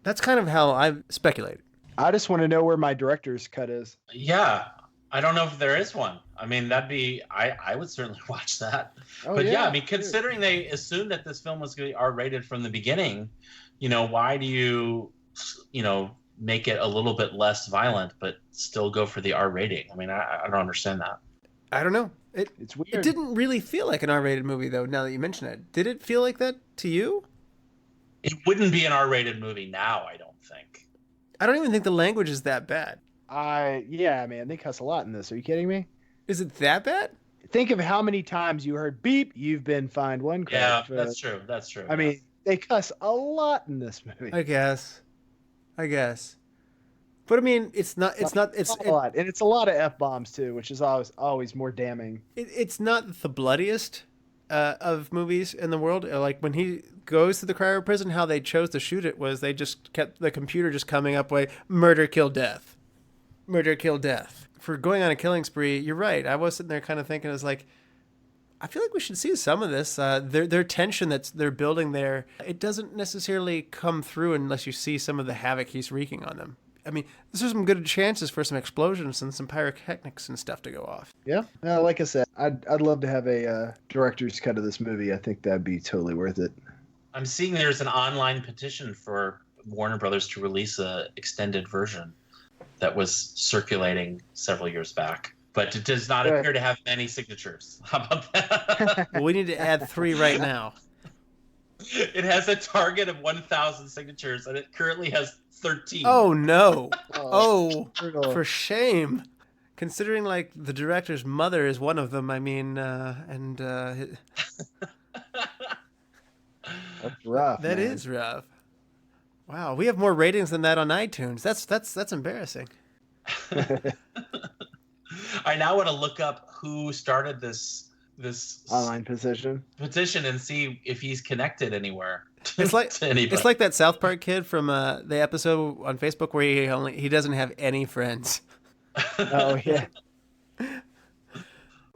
That's kind of how I speculate. I just want to know where my director's cut is. Yeah, I don't know if there is one. I mean, I would certainly watch that. But yeah, I mean, considering they assumed that this film was going to be R-rated from the beginning, why do you make it a little bit less violent, but still go for the R rating? I mean, I don't understand that. I don't know. It's weird. It didn't really feel like an R-rated movie, though, now that you mention it. Did it feel like that to you? It wouldn't be an R-rated movie now, I don't think. I don't even think the language is that bad. Yeah, man, they cuss a lot in this. Are you kidding me? Is it that bad? Think of how many times you heard beep, you've been fined one credit. Yeah, that's true. That's true. I mean, they cuss a lot in this movie. I guess. But I mean, it's a lot, and it's a lot of F-bombs too, which is always more damning. It's not the bloodiest of movies in the world. Like when he goes to the cryo prison, how they chose to shoot it was they just kept the computer just coming up with murder, kill, death. Murder, kill, death. For going on a killing spree, you're right. I was sitting there kind of thinking, I was like, I feel like we should see some of this. Their tension they're building there, it doesn't necessarily come through unless you see some of the havoc he's wreaking on them. I mean, there's some good chances for some explosions and some pyrotechnics and stuff to go off. Yeah, like I said, I'd love to have a director's cut of this movie. I think that'd be totally worth it. I'm seeing there's an online petition for Warner Brothers to release a extended version that was circulating several years back, but it does not appear to have many signatures. How about that? Well, we need to add 3 right now. It has a target of 1,000 signatures, and it currently has 13. Oh, no. For shame. Considering, like, the director's mother is one of them, I mean, That's rough. That man. is rough. Wow, we have more ratings than that on iTunes. That's embarrassing. I now want to look up who started this online petition and see if he's connected anywhere. It's like to anybody. It's like that South Park kid from the episode on Facebook where he doesn't have any friends. Oh yeah.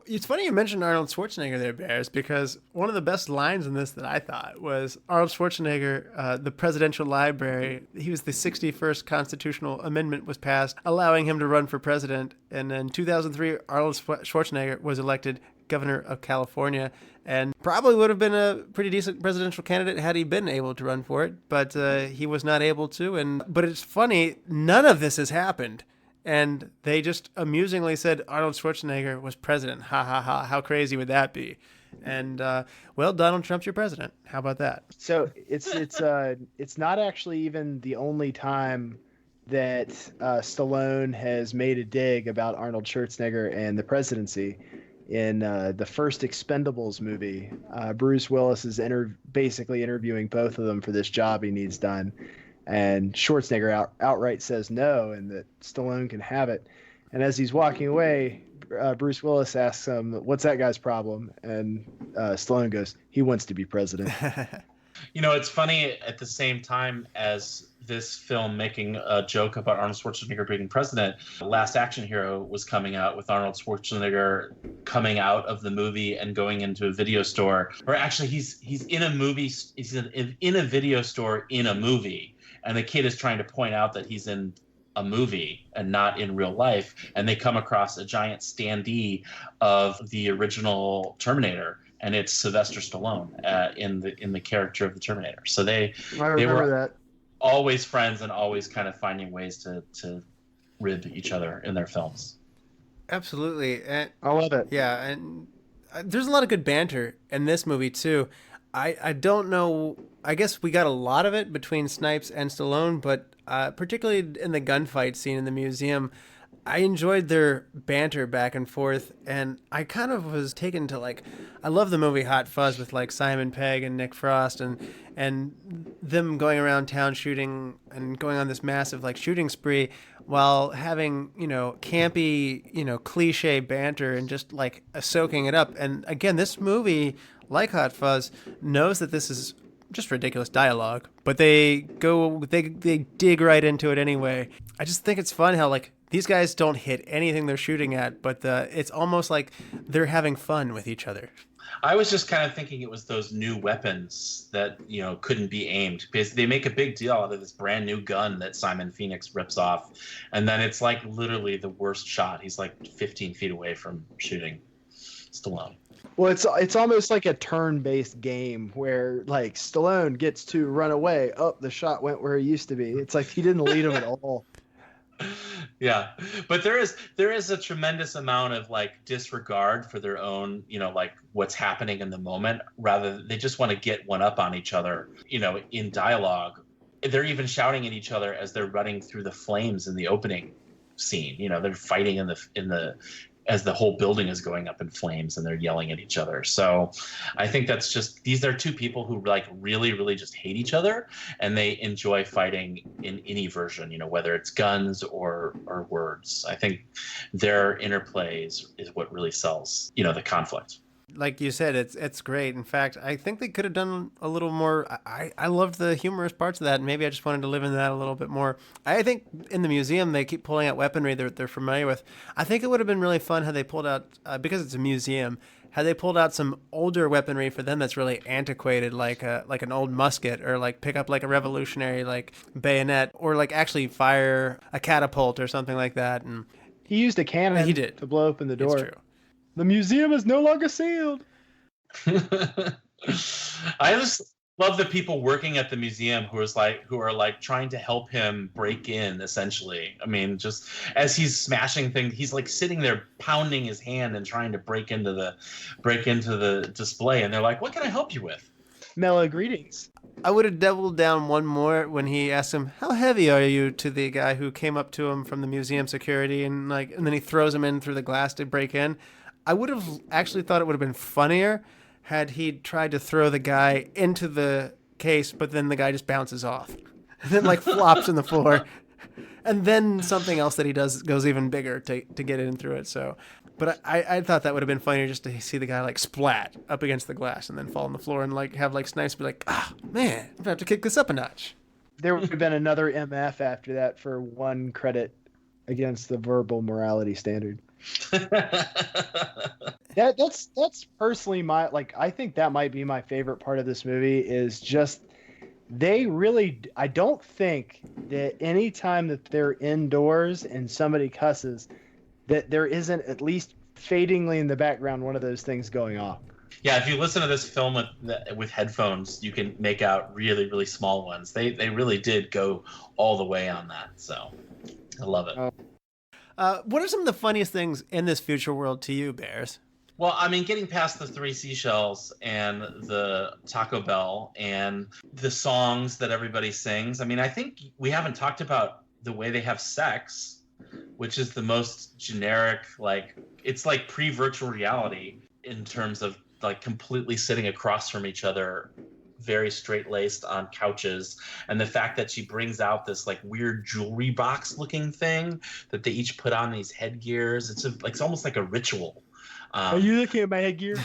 It's funny you mentioned Arnold Schwarzenegger there, Bears, because one of the best lines in this that I thought was Arnold Schwarzenegger, the presidential library. He was the 61st constitutional amendment was passed, allowing him to run for president. And in 2003, Arnold Schwarzenegger was elected governor of California and probably would have been a pretty decent presidential candidate had he been able to run for it. But he was not able to. But it's funny, none of this has happened. And they just amusingly said Arnold Schwarzenegger was president. Ha, ha, ha. How crazy would that be? And, well, Donald Trump's your president. How about that? So it's not actually even the only time that Stallone has made a dig about Arnold Schwarzenegger and the presidency. In the first Expendables movie, Bruce Willis is basically interviewing both of them for this job he needs done. And Schwarzenegger outright says no, and that Stallone can have it. And as he's walking away, Bruce Willis asks him, "What's that guy's problem?" And Stallone goes, "He wants to be president." It's funny, at the same time as this film making a joke about Arnold Schwarzenegger being president, Last Action Hero was coming out with Arnold Schwarzenegger coming out of the movie and going into a video store. Or actually, he's in a movie, he's in a video store in a movie. And the kid is trying to point out that he's in a movie and not in real life. And they come across a giant standee of the original Terminator. And it's Sylvester Stallone in the character of the Terminator. So they were that. Always friends and always kind of finding ways to rib each other in their films. Absolutely. And I love it. yeah, and there's a lot of good banter in this movie too. I don't know. I guess we got a lot of it between Snipes and Stallone, but particularly in the gunfight scene in the museum, I enjoyed their banter back and forth, and I kind of was taken to, like, I love the movie Hot Fuzz with, like, Simon Pegg and Nick Frost and them going around town shooting and going on this massive, like, shooting spree while having, campy, cliche banter and just, like, soaking it up. And again, this movie, like Hot Fuzz, knows that this is just ridiculous dialogue, but they dig right into it anyway. I just think it's fun how, like, these guys don't hit anything they're shooting at, but it's almost like they're having fun with each other. I was just kind of thinking it was those new weapons that, couldn't be aimed, because they make a big deal out of this brand new gun that Simon Phoenix rips off. And then it's like literally the worst shot. He's like 15 feet away from shooting Stallone. Well, it's almost like a turn-based game where, like, Stallone gets to run away. Oh, the shot went where it used to be. It's like he didn't lead him at all. Yeah, but there is a tremendous amount of, like, disregard for their own, like, what's happening in the moment. Rather, they just want to get one up on each other, in dialogue. They're even shouting at each other as they're running through the flames in the opening scene. They're fighting in the as the whole building is going up in flames and they're yelling at each other. So I think that's just, these are two people who, like, really, really just hate each other, and they enjoy fighting in any version, whether it's guns or words. I think their interplay is what really sells, the conflict. Like you said, it's great. In fact, I think they could have done a little more. I loved the humorous parts of that, and maybe I just wanted to live in that a little bit more. I think in the museum they keep pulling out weaponry they're familiar with. I think it would have been really fun had they pulled out, because it's a museum, had they pulled out some older weaponry for them that's really antiquated, like an old musket, or like pick up like a revolutionary like bayonet, or like actually fire a catapult or something like that. And he used a cannon. He did to blow open the door. It's true. The museum is no longer sealed. I just love the people working at the museum who are like trying to help him break in, essentially. I mean, just as he's smashing things, he's like sitting there pounding his hand and trying to break into the display, and they're like, "What can I help you with?" Mellow greetings. I would have doubled down one more when he asked him, "How heavy are you?" to the guy who came up to him from the museum security, and then he throws him in through the glass to break in. I would have actually thought it would have been funnier had he tried to throw the guy into the case, but then the guy just bounces off and then like flops on the floor. And then something else that he does goes even bigger to get in through it. So, but I thought that would have been funnier just to see the guy like splat up against the glass and then fall on the floor and like have like Snipes be like, man, I'm gonna have to kick this up a notch. There would have been another MF after that for one credit against the verbal morality standard. That's personally my, like, I think that might be my favorite part of this movie is just I don't think that any time that they're indoors and somebody cusses that there isn't at least fadingly in the background one of those things going off. Yeah, if you listen to this film with headphones, you can make out really, really small ones. They really did go all the way on that, so I love it. What are some of the funniest things in this future world to you, Bears? Well, I mean, getting past the 3 seashells and the Taco Bell and the songs that everybody sings, I mean, I think we haven't talked about the way they have sex, which is the most generic, like, it's like pre-virtual reality in terms of, like, completely sitting across from each other, very straight-laced on couches, and the fact that she brings out this like weird jewelry box looking thing that they each put on these headgears, it's almost like a ritual Are you looking at my headgear?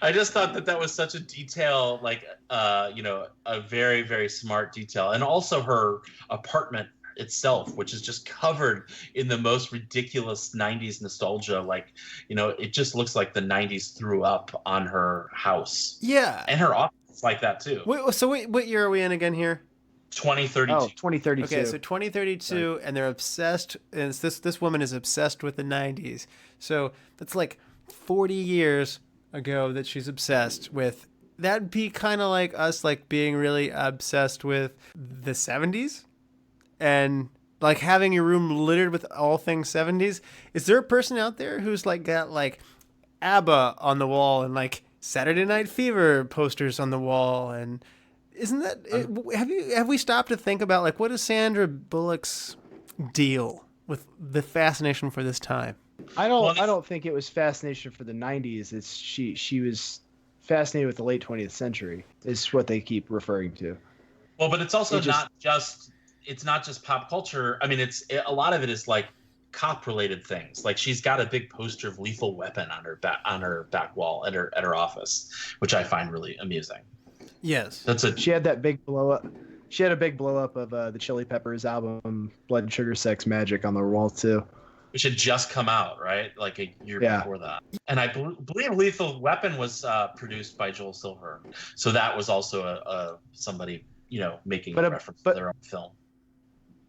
I just thought that was such a detail, like, a very, very smart detail. And also her apartment itself, which is just covered in the most ridiculous 90s nostalgia. Like, it just looks like the 90s threw up on her house. Yeah. And her office is like that too. Wait, what year are we in again here? 2032. Oh, 2032. Okay, so 2032, right. And they're obsessed, and this woman is obsessed with the 90s. So that's like 40 years ago that she's obsessed with. That'd be kind of like us, like being really obsessed with the 70s, and like having your room littered with all things 70s. Is there a person out there who's like got like ABBA on the wall and like Saturday Night Fever posters on the wall? And isn't that have we stopped to think about like what is Sandra Bullock's deal with the fascination for this time? I don't think it was fascination for the 90s. It's she was fascinated with the late 20th century. Is what they keep referring to. Well, but it's also not just pop culture. I mean, a lot of it is like cop related things. Like she's got a big poster of Lethal Weapon on her back wall at her office, which I find really amusing. Yes, she had that big blow up. She had a big blow up of the Chili Peppers album Blood Sugar Sex Magic on the wall too, which had just come out, right? Like a year before that. And I believe Lethal Weapon was produced by Joel Silver, so that was also somebody making a reference to their own film.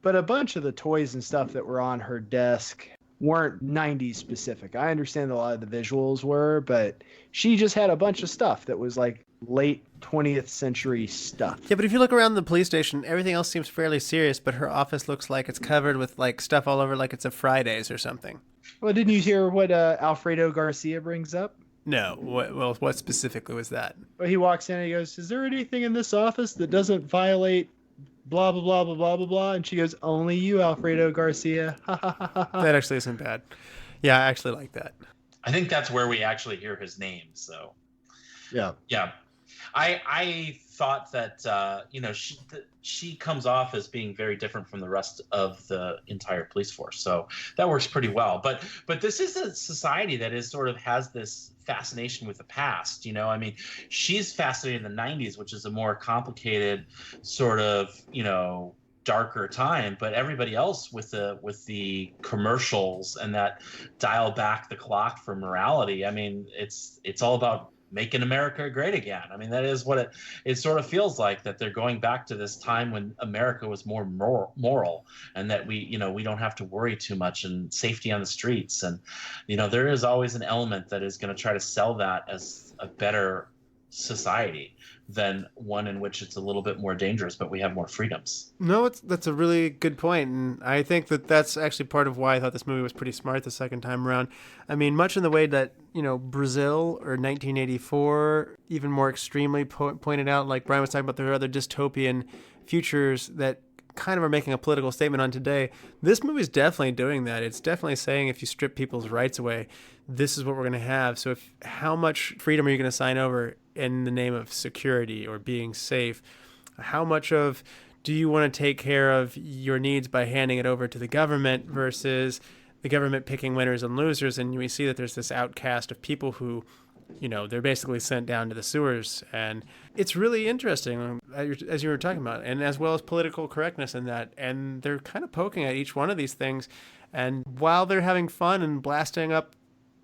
But a bunch of the toys and stuff that were on her desk weren't 90s specific. I understand a lot of the visuals were, but she just had a bunch of stuff that was like late 20th century stuff. Yeah, but if you look around the police station, everything else seems fairly serious, but her office looks like it's covered with like stuff all over, like it's a Fridays or something. Well, didn't you hear what Alfredo Garcia brings up? No. What specifically was that? Well, he walks in and he goes, "Is there anything in this office that doesn't violate blah, blah, blah, blah, blah, blah, blah?" And she goes, "Only you, Alfredo Garcia." That actually isn't bad. Yeah, I actually like that. I think that's where we actually hear his name. So, yeah. I thought that she comes off as being very different from the rest of the entire police force, so that works pretty well. But this is a society that is sort of has this fascination with the past. I mean, she's fascinated in the 90s, which is a more complicated sort of darker time, but everybody else with the commercials and that dial back the clock for morality. I mean, it's all about making America great again. I mean, that is what it sort of feels like, that they're going back to this time when America was more moral, and that we don't have to worry too much, and safety on the streets. And, there is always an element that is going to try to sell that as a better society than one in which it's a little bit more dangerous, but we have more freedoms. No, that's a really good point, and I think that's actually part of why I thought this movie was pretty smart the second time around. I mean, much in the way that Brazil or 1984 even more extremely pointed out, like Bryan was talking about, there are other dystopian futures that kind of are making a political statement on today. This movie is definitely doing that. It's definitely saying if you strip people's rights away, this is what we're going to have. So how much freedom are you going to sign over in the name of security or being safe? How much of do you want to take care of your needs by handing it over to the government versus the government picking winners and losers? And we see that there's this outcast of people who, they're basically sent down to the sewers. And it's really interesting, as you were talking about, and as well as political correctness in that. And they're kind of poking at each one of these things. And while they're having fun and blasting up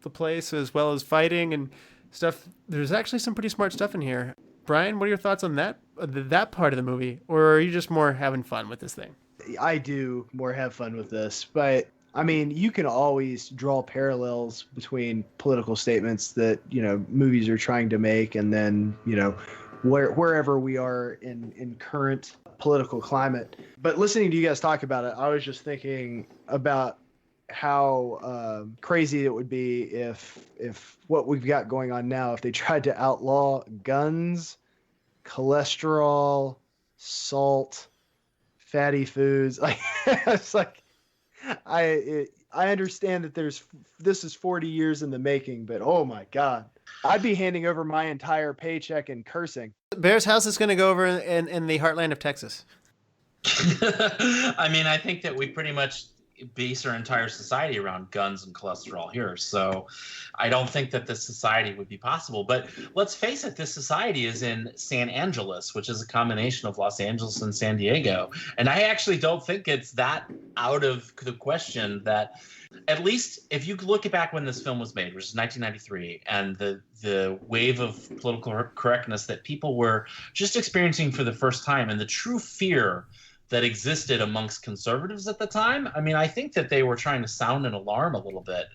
the place as well as fighting and stuff, there's actually some pretty smart stuff in here. Bryan, what are your thoughts on that part of the movie? Or are you just more having fun with this thing? I do more have fun with this, but I mean, you can always draw parallels between political statements that, movies are trying to make, and then, wherever we are in current political climate. But listening to you guys talk about it, I was just thinking about how crazy it would be if what we've got going on now, if they tried to outlaw guns, cholesterol, salt, fatty foods. Like, it's like, I understand that this is 40 years in the making, but oh my God, I'd be handing over my entire paycheck and cursing. Bear's house is going to go over in the heartland of Texas. I mean, I think that we pretty much base our entire society around guns and cholesterol here. So I don't think that this society would be possible. But let's face it, this society is in San Angeles, which is a combination of Los Angeles and San Diego. And I actually don't think it's that out of the question that, at least if you look back when this film was made, which is 1993, and the wave of political correctness that people were just experiencing for the first time, and the true fear that existed amongst conservatives at the time, I mean, I think that they were trying to sound an alarm a little bit.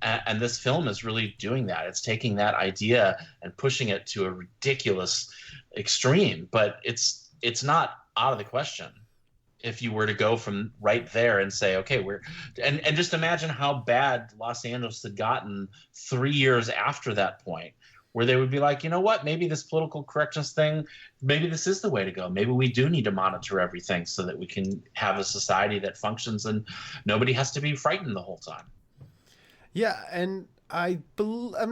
And this film is really doing that. It's taking that idea and pushing it to a ridiculous extreme. But it's not out of the question if you were to go from right there and say, okay, and just imagine how bad Los Angeles had gotten 3 years after that point, where they would be like, you know what, maybe this political correctness thing, maybe this is the way to go. Maybe we do need to monitor everything so that we can have a society that functions and nobody has to be frightened the whole time. Yeah, and I'm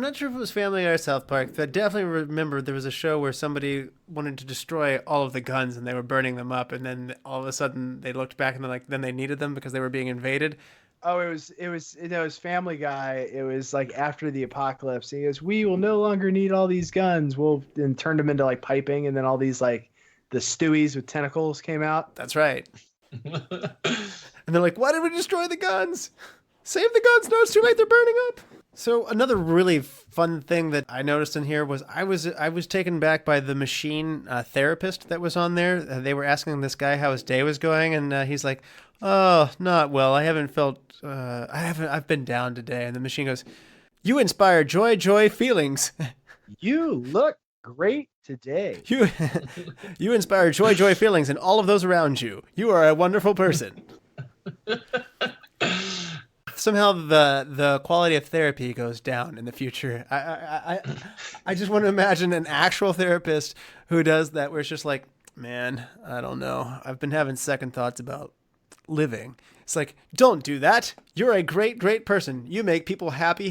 not sure if it was Family or South Park, but I definitely remember there was a show where somebody wanted to destroy all of the guns and they were burning them up, and then all of a sudden they looked back and then they needed them because they were being invaded. Oh, it was Family Guy. It was like after the apocalypse. He goes, "We will no longer need all these guns. We'll," and turned them into like piping, and then all these like the Stewies with tentacles came out. That's right. And they're like, "Why did we destroy the guns? Save the guns! No, it's too late. They're burning up." So another really fun thing that I noticed in here was I was taken back by the machine therapist that was on there. They were asking this guy how his day was going, and he's like, "Oh, not well. I haven't felt. I've been down today." And the machine goes, "You inspire joy feelings. You look great today. You inspire joy feelings in all of those around you. You are a wonderful person." Somehow the quality of therapy goes down in the future. I just want to imagine an actual therapist who does that, where it's just like, man, I don't know. I've been having second thoughts about living. It's like, don't do that. You're a great person. You make people happy.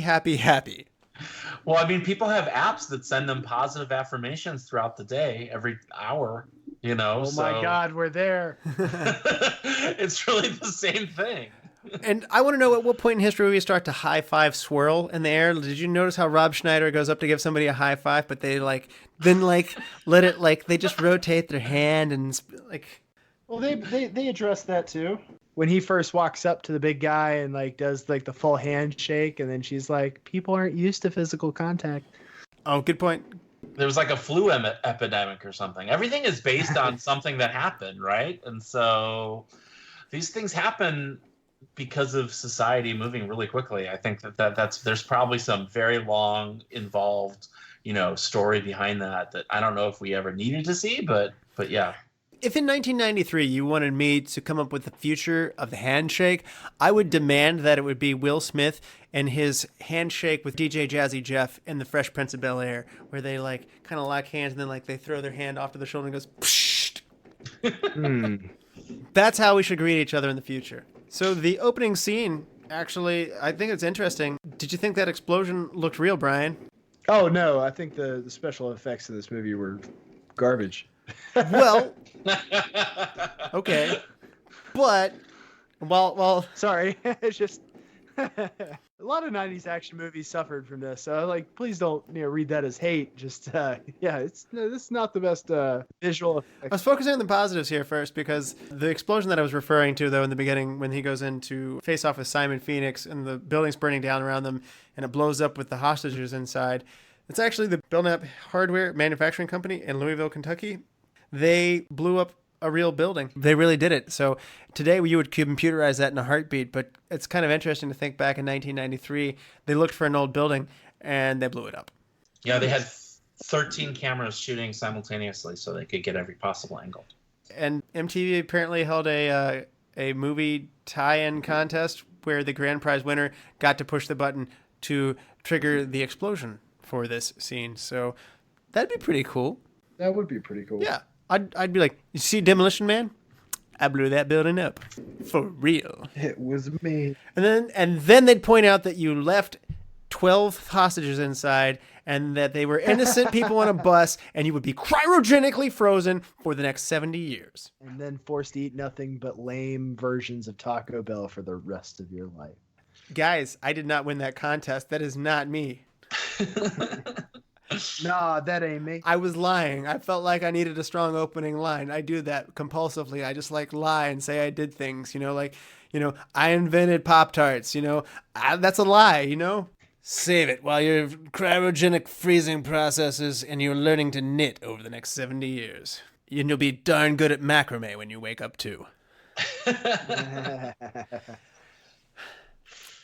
Well, I mean, people have apps that send them positive affirmations throughout the day, every hour, you know. Oh my God, we're there. It's really the same thing. And I want to know, at what point in history we start to high five swirl in the air? Did you notice how Rob Schneider goes up to give somebody a high five, but they let it they just rotate their hand and like. Well, they address that too. When he first walks up to the big guy and like does like the full handshake, and then she's like, "People aren't used to physical contact." Oh, good point. There was like a flu epidemic or something. Everything is based on something that happened, right? And so these things happen because of society moving really quickly. I think there's probably some very long involved, story behind that I don't know if we ever needed to see, but yeah. If in 1993 you wanted me to come up with the future of the handshake, I would demand that it would be Will Smith and his handshake with DJ Jazzy Jeff in The Fresh Prince of Bel-Air, where they like kind of lock hands and then like they throw their hand off to the shoulder and goes, psh. That's how we should greet each other in the future. So the opening scene, actually, I think it's interesting. Did you think that explosion looked real, Bryan? Oh, no. I think the special effects in this movie were garbage. Well, okay. But, well... Sorry. It's just... a lot of 90s action movies suffered from this. So, please don't read that as hate. Just, this is not the best visual effect. I was focusing on the positives here first, because the explosion that I was referring to, though, in the beginning, when he goes in to face off with Simon Phoenix and the building's burning down around them and it blows up with the hostages inside, it's actually the Belknap Hardware Manufacturing Company in Louisville, Kentucky. They blew up a real building. They really did it. So today you would computerize that in a heartbeat, but it's kind of interesting to think back in 1993, they looked for an old building and they blew it up. Yeah, they had 13 cameras shooting simultaneously so they could get every possible angle. And MTV apparently held a movie tie-in contest where the grand prize winner got to push the button to trigger the explosion for this scene. So that'd be pretty cool. That would be pretty cool. Yeah. I'd be like, you see Demolition Man? I blew that building up. For real. It was me. And then they'd point out that you left 12 hostages inside and that they were innocent people on a bus, and you would be cryogenically frozen for the next 70 years. And then forced to eat nothing but lame versions of Taco Bell for the rest of your life. Guys, I did not win that contest. That is not me. Nah, that ain't me. I was lying. I felt like I needed a strong opening line. I do that compulsively. I just like lie and say I did things, I invented Pop-Tarts, that's a lie, Save it while your cryogenic freezing processes and you're learning to knit over the next 70 years. And you'll be darn good at macrame when you wake up too.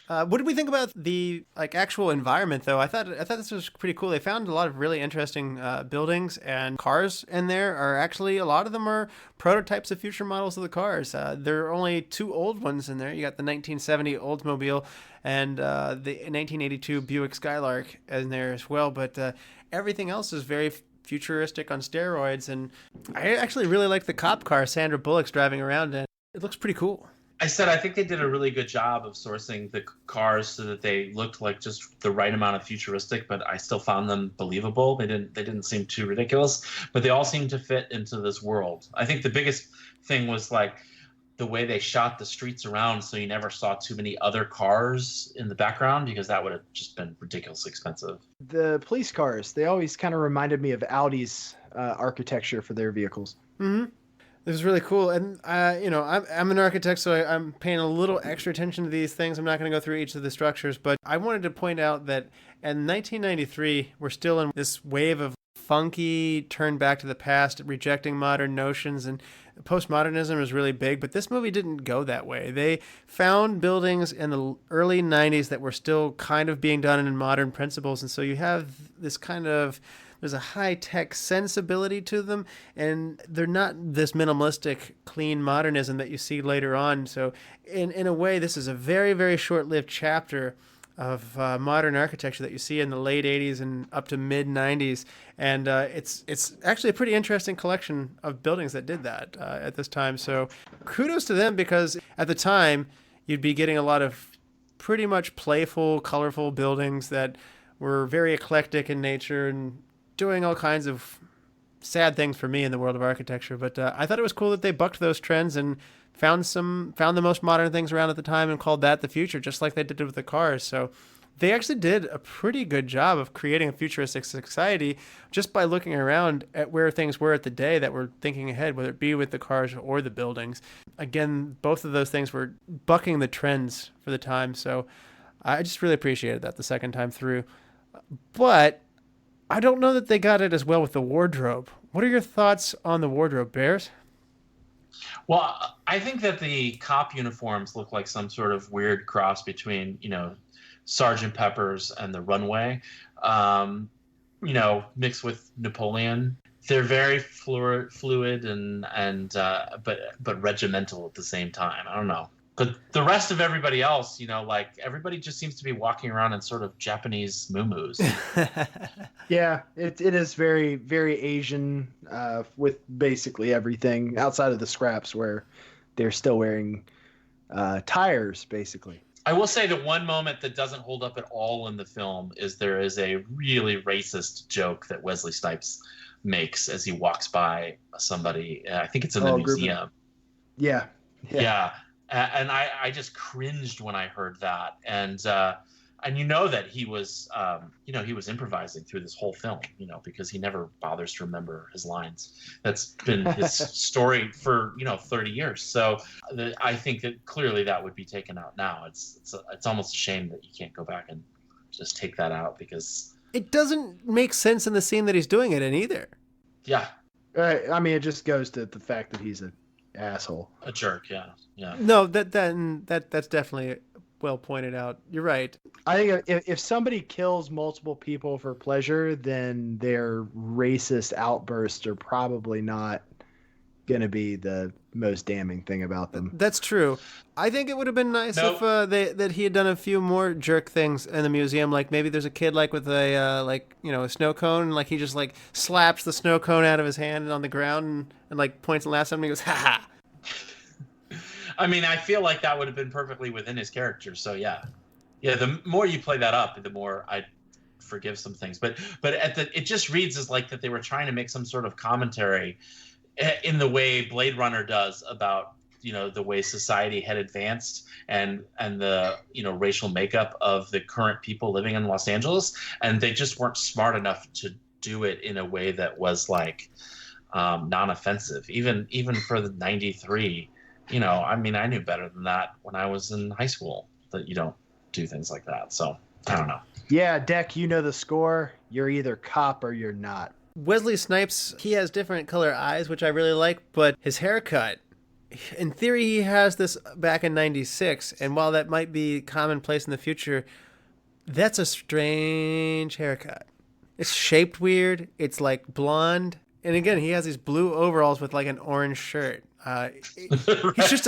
What did we think about the actual environment, though? I thought this was pretty cool. They found a lot of really interesting buildings and cars in there. Are actually a lot of them are prototypes of future models of the cars. There are only 2 old ones in there. You got the 1970 Oldsmobile and the 1982 Buick Skylark in there as well. But everything else is very futuristic on steroids. And I actually really like the cop car Sandra Bullock's driving around in. It looks pretty cool. I think they did a really good job of sourcing the cars so that they looked like just the right amount of futuristic, but I still found them believable. They didn't seem too ridiculous, but they all seemed to fit into this world. I think the biggest thing was the way they shot the streets around, so you never saw too many other cars in the background, because that would have just been ridiculously expensive. The police cars, they always kind of reminded me of Audi's architecture for their vehicles. Mm-hmm. This is really cool. And, I'm an architect, so I'm paying a little extra attention to these things. I'm not going to go through each of the structures, but I wanted to point out that in 1993, we're still in this wave of funky, turn back to the past, rejecting modern notions, and postmodernism is really big, but this movie didn't go that way. They found buildings in the early 90s that were still kind of being done in modern principles, and so you have this there's a high-tech sensibility to them, and they're not this minimalistic, clean modernism that you see later on. So in a way, this is a very, very short-lived chapter of modern architecture that you see in the late 80s and up to mid-90s. And it's actually a pretty interesting collection of buildings that did that at this time. So kudos to them, because at the time, you'd be getting a lot of pretty much playful, colorful buildings that were very eclectic in nature and doing all kinds of sad things for me in the world of architecture. But I thought it was cool that they bucked those trends and found the most modern things around at the time and called that the future, just like they did with the cars. So they actually did a pretty good job of creating a futuristic society just by looking around at where things were at the day that were thinking ahead, whether it be with the cars or the buildings. Again, both of those things were bucking the trends for the time. So I just really appreciated that the second time through. But I don't know that they got it as well with the wardrobe. What are your thoughts on the wardrobe, Bears? Well, I think that the cop uniforms look like some sort of weird cross between, Sergeant Pepper's and the Runway, mixed with Napoleon. They're very fluid and but regimental at the same time. I don't know. But the rest of everybody else, everybody just seems to be walking around in sort of Japanese muumuus. Yeah, it is very, very Asian with basically everything outside of the scraps where they're still wearing tires, basically. I will say the one moment that doesn't hold up at all in the film is there is a really racist joke that Wesley Snipes makes as he walks by somebody. I think it's in the museum. Yeah. And I just cringed when I heard that. And that he was, he was improvising through this whole film, because he never bothers to remember his lines. That's been his story for, 30 years. So I think that clearly that would be taken out now. It's almost a shame that you can't go back and just take that out, because it doesn't make sense in the scene that he's doing it in either. Yeah. It just goes to the fact that he's an asshole. A jerk, yeah. No, that's definitely well pointed out. You're right. I think if somebody kills multiple people for pleasure, then their racist outbursts are probably not going to be the most damning thing about them. That's true. I think it would have been nice if that he had done a few more jerk things in the museum. Like maybe there's a kid with a a snow cone, and he just slaps the snow cone out of his hand on the ground and points and laughs at him and he goes, ha ha. I mean, I feel like that would have been perfectly within his character. So yeah. The more you play that up, the more I forgive some things. But it just reads as like that they were trying to make some sort of commentary in the way Blade Runner does about, the way society had advanced and the, racial makeup of the current people living in Los Angeles. And they just weren't smart enough to do it in a way that was like non-offensive, even for the 93. I knew better than that when I was in high school, that you don't do things like that. So I don't know. Yeah, Deck, the score. You're either cop or you're not. Wesley Snipes, he has different color eyes, which I really like, but his haircut, in theory, he has this back in 96, and while that might be commonplace in the future, that's a strange haircut. It's shaped weird. It's like blonde. And again, he has these blue overalls with like an orange shirt. He's just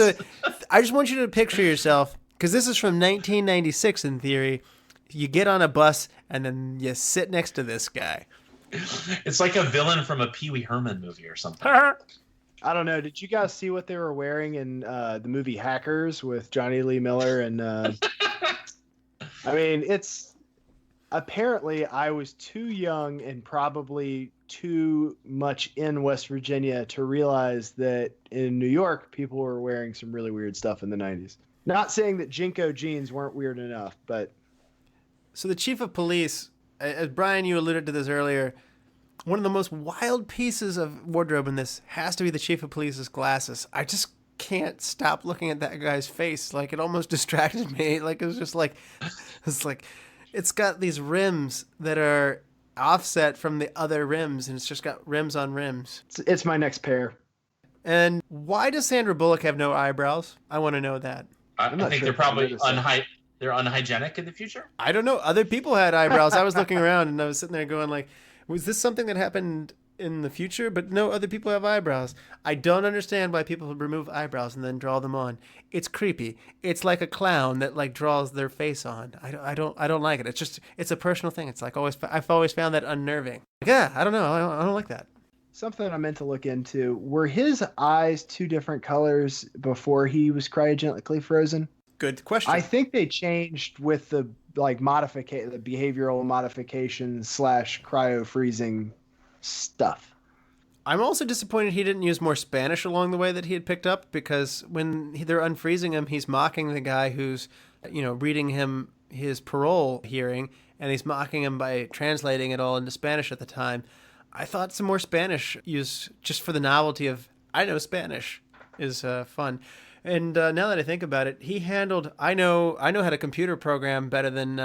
I just want you to picture yourself, because this is from 1996 in theory. You get on a bus and then you sit next to this guy. It's like a villain from a Pee Wee Herman movie or something. I don't know. Did you guys see what they were wearing in the movie Hackers with Johnny Lee Miller? And it's apparently I was too young and probably too much in West Virginia to realize that in New York, people were wearing some really weird stuff in the 90s. Not saying that Jinko jeans weren't weird enough, but... So the chief of police, as Bryan, you alluded to this earlier, one of the most wild pieces of wardrobe in this has to be the chief of police's glasses. I just can't stop looking at that guy's face. Like, it almost distracted me. Like, it was just like, it's got these rims that are offset from the other rims, and it's just got rims on rims. It's my next pair. And why does Sandra Bullock have no eyebrows? I want to know that. I think they're probably they're unhygienic in the future. I don't know. Other people had eyebrows. I was looking around and I was sitting there going like, was this something that happened in the future? But no, other people have eyebrows. I don't understand why people remove eyebrows and then draw them on. It's creepy. It's like a clown that like draws their face on. I don't like it. It's a personal thing. It's like I've always found that unnerving. Yeah, I don't know. I don't like that. Something I meant to look into. Were his eyes two different colors before he was cryogenically frozen? Good question. I think they changed with the the behavioral modification / cryo freezing stuff. I'm also disappointed he didn't use more Spanish along the way that he had picked up, because when they're unfreezing him, he's mocking the guy who's, reading him his parole hearing, and he's mocking him by translating it all into Spanish at the time. I thought some more Spanish use, just for the novelty of, I know Spanish, is fun. And now that I think about it, he handled, I know how to computer program better than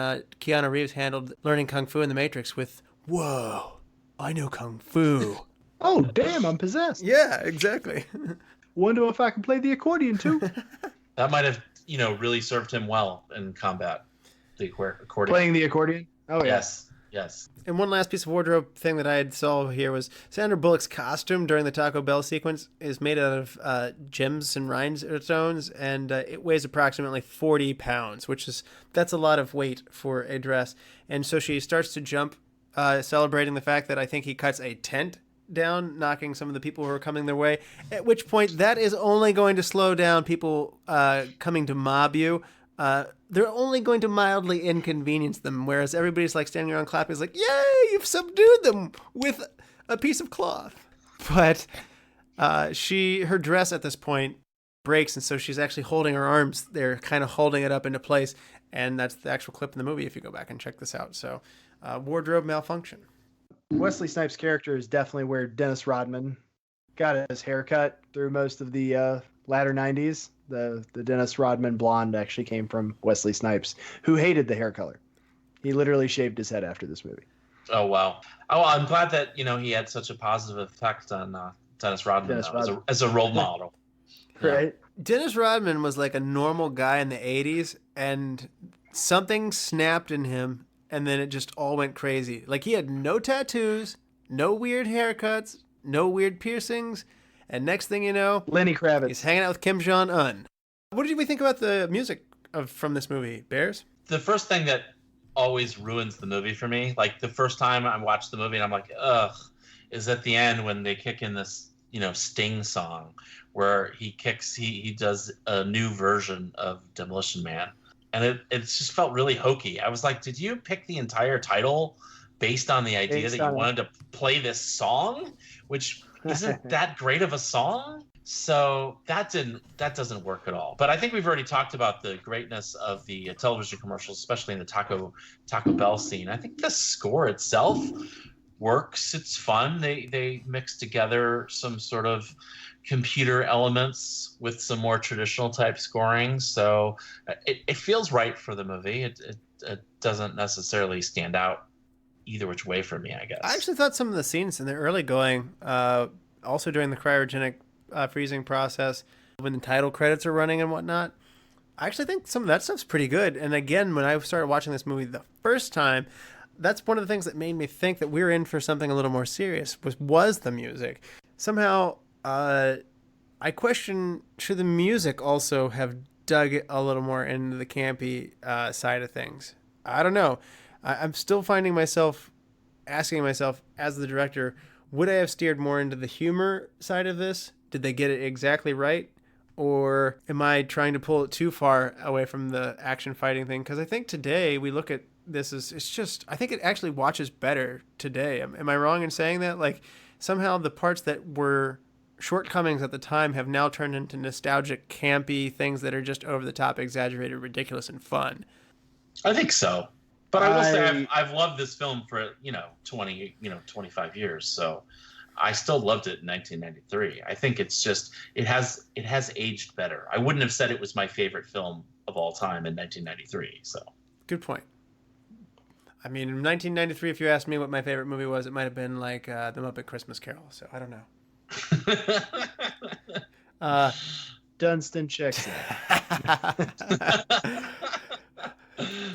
Keanu Reeves handled learning Kung Fu in The Matrix with, whoa, I know Kung Fu. Oh, damn, I'm possessed. Yeah, exactly. Wonder if I can play the accordion too. That might have, really served him well in combat, the accordion. Playing the accordion? Oh, yes. And one last piece of wardrobe thing that I had saw here was Sandra Bullock's costume during the Taco Bell sequence is made out of gems and rhinestones, and it weighs approximately 40 pounds, that's a lot of weight for a dress. And so she starts to jump, celebrating the fact that I think he cuts a tent down, knocking some of the people who are coming their way, at which point that is only going to slow down people coming to mob you. They're only going to mildly inconvenience them, whereas everybody's like standing around clapping. It's like, yay, you've subdued them with a piece of cloth. But her dress at this point breaks, and so she's actually holding her arms. They're kind of holding it up into place, and that's the actual clip in the movie if you go back and check this out. So wardrobe malfunction. Wesley Snipes' character is definitely where Dennis Rodman got his haircut through most of the latter 90s. The Dennis Rodman blonde actually came from Wesley Snipes, who hated the hair color. He literally shaved his head after this movie. Oh, wow. Oh, I'm glad that, he had such a positive effect on Dennis Rodman, as a role model. Right? Dennis Rodman was like a normal guy in the 80s, and something snapped in him, and then it just all went crazy. Like, he had no tattoos, no weird haircuts, no weird piercings, and next thing you know, Lenny Kravitz. He's hanging out with Kim Jong-un. What did we think about the music from this movie, Bears? The first thing that always ruins the movie for me, like the first time I watched the movie and I'm like, ugh, is at the end when they kick in this, Sting song where he does a new version of Demolition Man. and it just felt really hokey. I was like, did you pick the entire title based on the idea that you wanted to play this song, which isn't that great of a song? So that doesn't work at all. But I think we've already talked about the greatness of the television commercials, especially in the Taco Bell scene. I think the score itself works. It's fun. They mix together some sort of computer elements with some more traditional type scoring. So it feels right for the movie. It doesn't necessarily stand out either which way for me, I guess. I actually thought some of the scenes in the early going, also during the cryogenic freezing process, when the title credits are running and whatnot, I actually think some of that stuff's pretty good. And again, when I started watching this movie the first time, that's one of the things that made me think that we're in for something a little more serious, was the music. Somehow, I question, should the music also have dug a little more into the campy side of things? I don't know. I'm still finding myself asking myself, as the director, would I have steered more into the humor side of this? Did they get it exactly right? Or am I trying to pull it too far away from the action fighting thing? Because I think today we look at this as, I think it actually watches better today. Am I wrong in saying that? Like, somehow the parts that were shortcomings at the time have now turned into nostalgic, campy things that are just over the top, exaggerated, ridiculous, and fun. I think so. But I will say I've loved this film for 25 years. So I still loved it in 1993. I think it's just it has aged better. I wouldn't have said it was my favorite film of all time in 1993. So good point. I mean, in 1993, if you asked me what my favorite movie was, it might have been like The Muppet Christmas Carol. So I don't know. Dunstan checks in.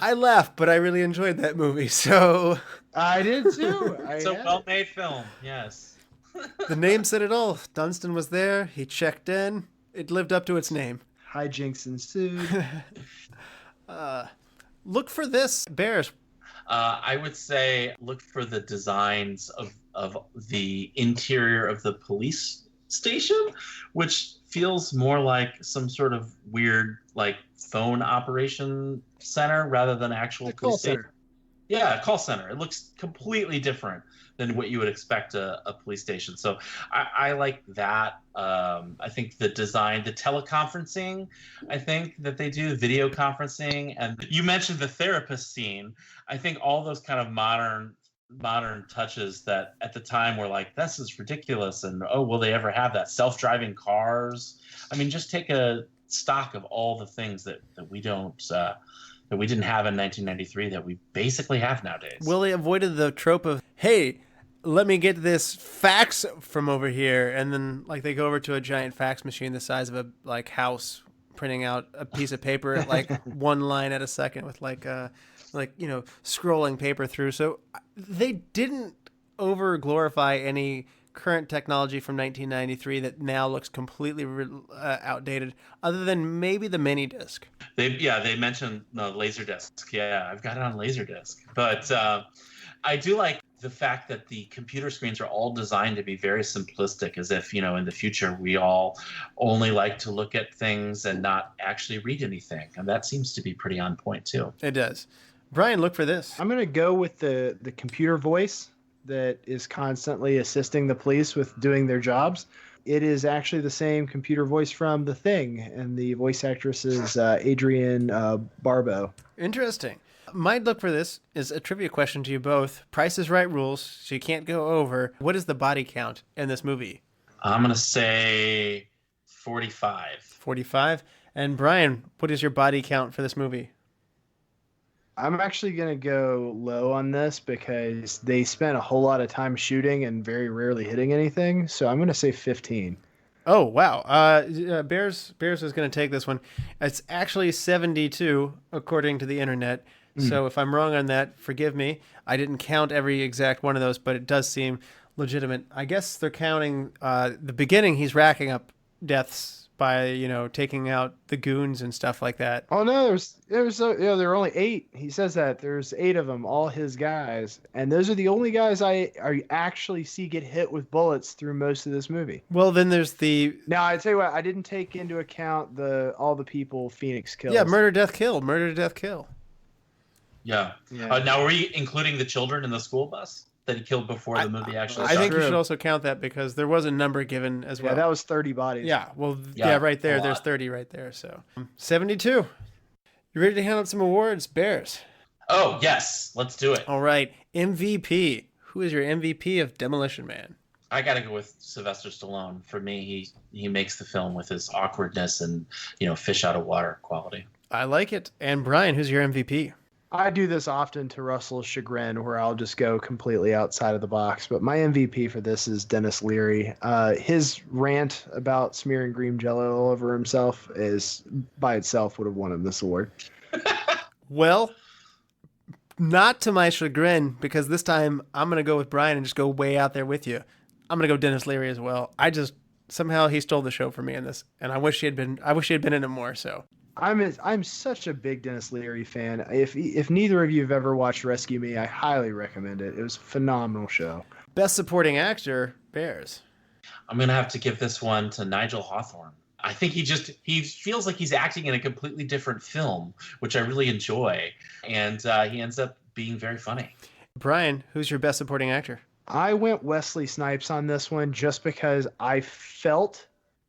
I laughed, but I really enjoyed that movie. So I did too. It's a well-made film. Yes. The name said it all. Dunstan was there. He checked in. It lived up to its name. Hijinks ensued. Look for this, Bears. I would say look for the designs of the interior of the police station, which feels more like some sort of weird like phone operation center rather than actual police station. Yeah, call center. It looks completely different than what you would expect a police station. So I like that. I think the design, the teleconferencing, I think that they do, video conferencing. And you mentioned the therapist scene. I think all those kind of modern touches that at the time were like, this is ridiculous. And, oh, will they ever have that? Self-driving cars. I mean, just take a stock of all the things that we don't... that we didn't have in 1993 that we basically have nowadays. Well, they avoided the trope of, hey, let me get this fax from over here. And then like they go over to a giant fax machine the size of a like house, printing out a piece of paper at like one line at a second with scrolling paper through. So they didn't over glorify any current technology from 1993 that now looks completely outdated, other than maybe the mini disc. They mentioned the Laserdisc. Yeah, I've got it on Laserdisc. But I do like the fact that the computer screens are all designed to be very simplistic, as if, in the future we all only like to look at things and not actually read anything. And that seems to be pretty on point too. It does. Brian, look for this. I'm going to go with the computer voice that is constantly assisting the police with doing their jobs. It is actually the same computer voice from The Thing, and the voice actress is Adrienne Barbeau. Interesting. My look for this is a trivia question to you both. Price is Right rules, so you can't go over. What is the body count in this movie? I'm going to say 45. 45? And Brian, what is your body count for this movie? I'm actually going to go low on this because they spent a whole lot of time shooting and very rarely hitting anything. So I'm going to say 15. Oh, wow. Bears is going to take this one. It's actually 72, according to the internet. So if I'm wrong on that, forgive me. I didn't count every exact one of those, but it does seem legitimate. I guess they're counting the beginning. He's racking up deaths by, taking out the goons and stuff like that. Oh no, there were only 8. He says that there's 8 of them, all his guys, and those are the only guys I actually see get hit with bullets through most of this movie. Well, then there's the Now I tell you what, I didn't take into account all the people Phoenix kills. murder, death, kill. Yeah. Now, are we including the children in the school bus that he killed before the movie actually I started? think you should also count that because there was a number given as well. Yeah, that was 30 bodies. Yeah, well, right there. There's 30 right there. So 72. You ready to hand out some awards, Bears? Oh, yes. Let's do it. All right. MVP. Who is your MVP of Demolition Man? I got to go with Sylvester Stallone. For me, he makes the film with his awkwardness and, fish out of water quality. I like it. And Bryan, who's your MVP? I do this often to Russell's chagrin where I'll just go completely outside of the box. But my MVP for this is Denis Leary. His rant about smearing green jello all over himself is by itself would have won him this award. Well, not to my chagrin, because this time I'm going to go with Bryan and just go way out there with you. I'm going to go Denis Leary as well. Somehow he stole the show for me in this, and I wish he had been in it more, so. I'm such a big Denis Leary fan. If neither of you have ever watched Rescue Me, I highly recommend it. It was a phenomenal show. Best supporting actor, Bears. I'm going to have to give this one to Nigel Hawthorne. I think he feels like he's acting in a completely different film, which I really enjoy. And he ends up being very funny. Bryan, who's your best supporting actor? I went Wesley Snipes on this one just because I felt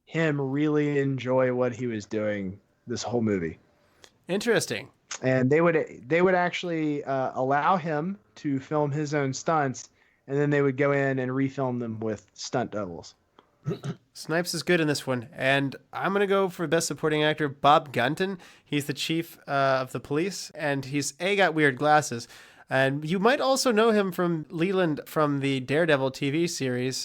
him really enjoy what he was doing this whole movie. Interesting. And they would actually allow him to film his own stunts, and then they would go in and refilm them with stunt doubles. Snipes is good in this one, and I'm going to go for best supporting actor, Bob Gunton. He's the chief of the police, and he's got weird glasses. And you might also know him from Leland from the Daredevil TV series,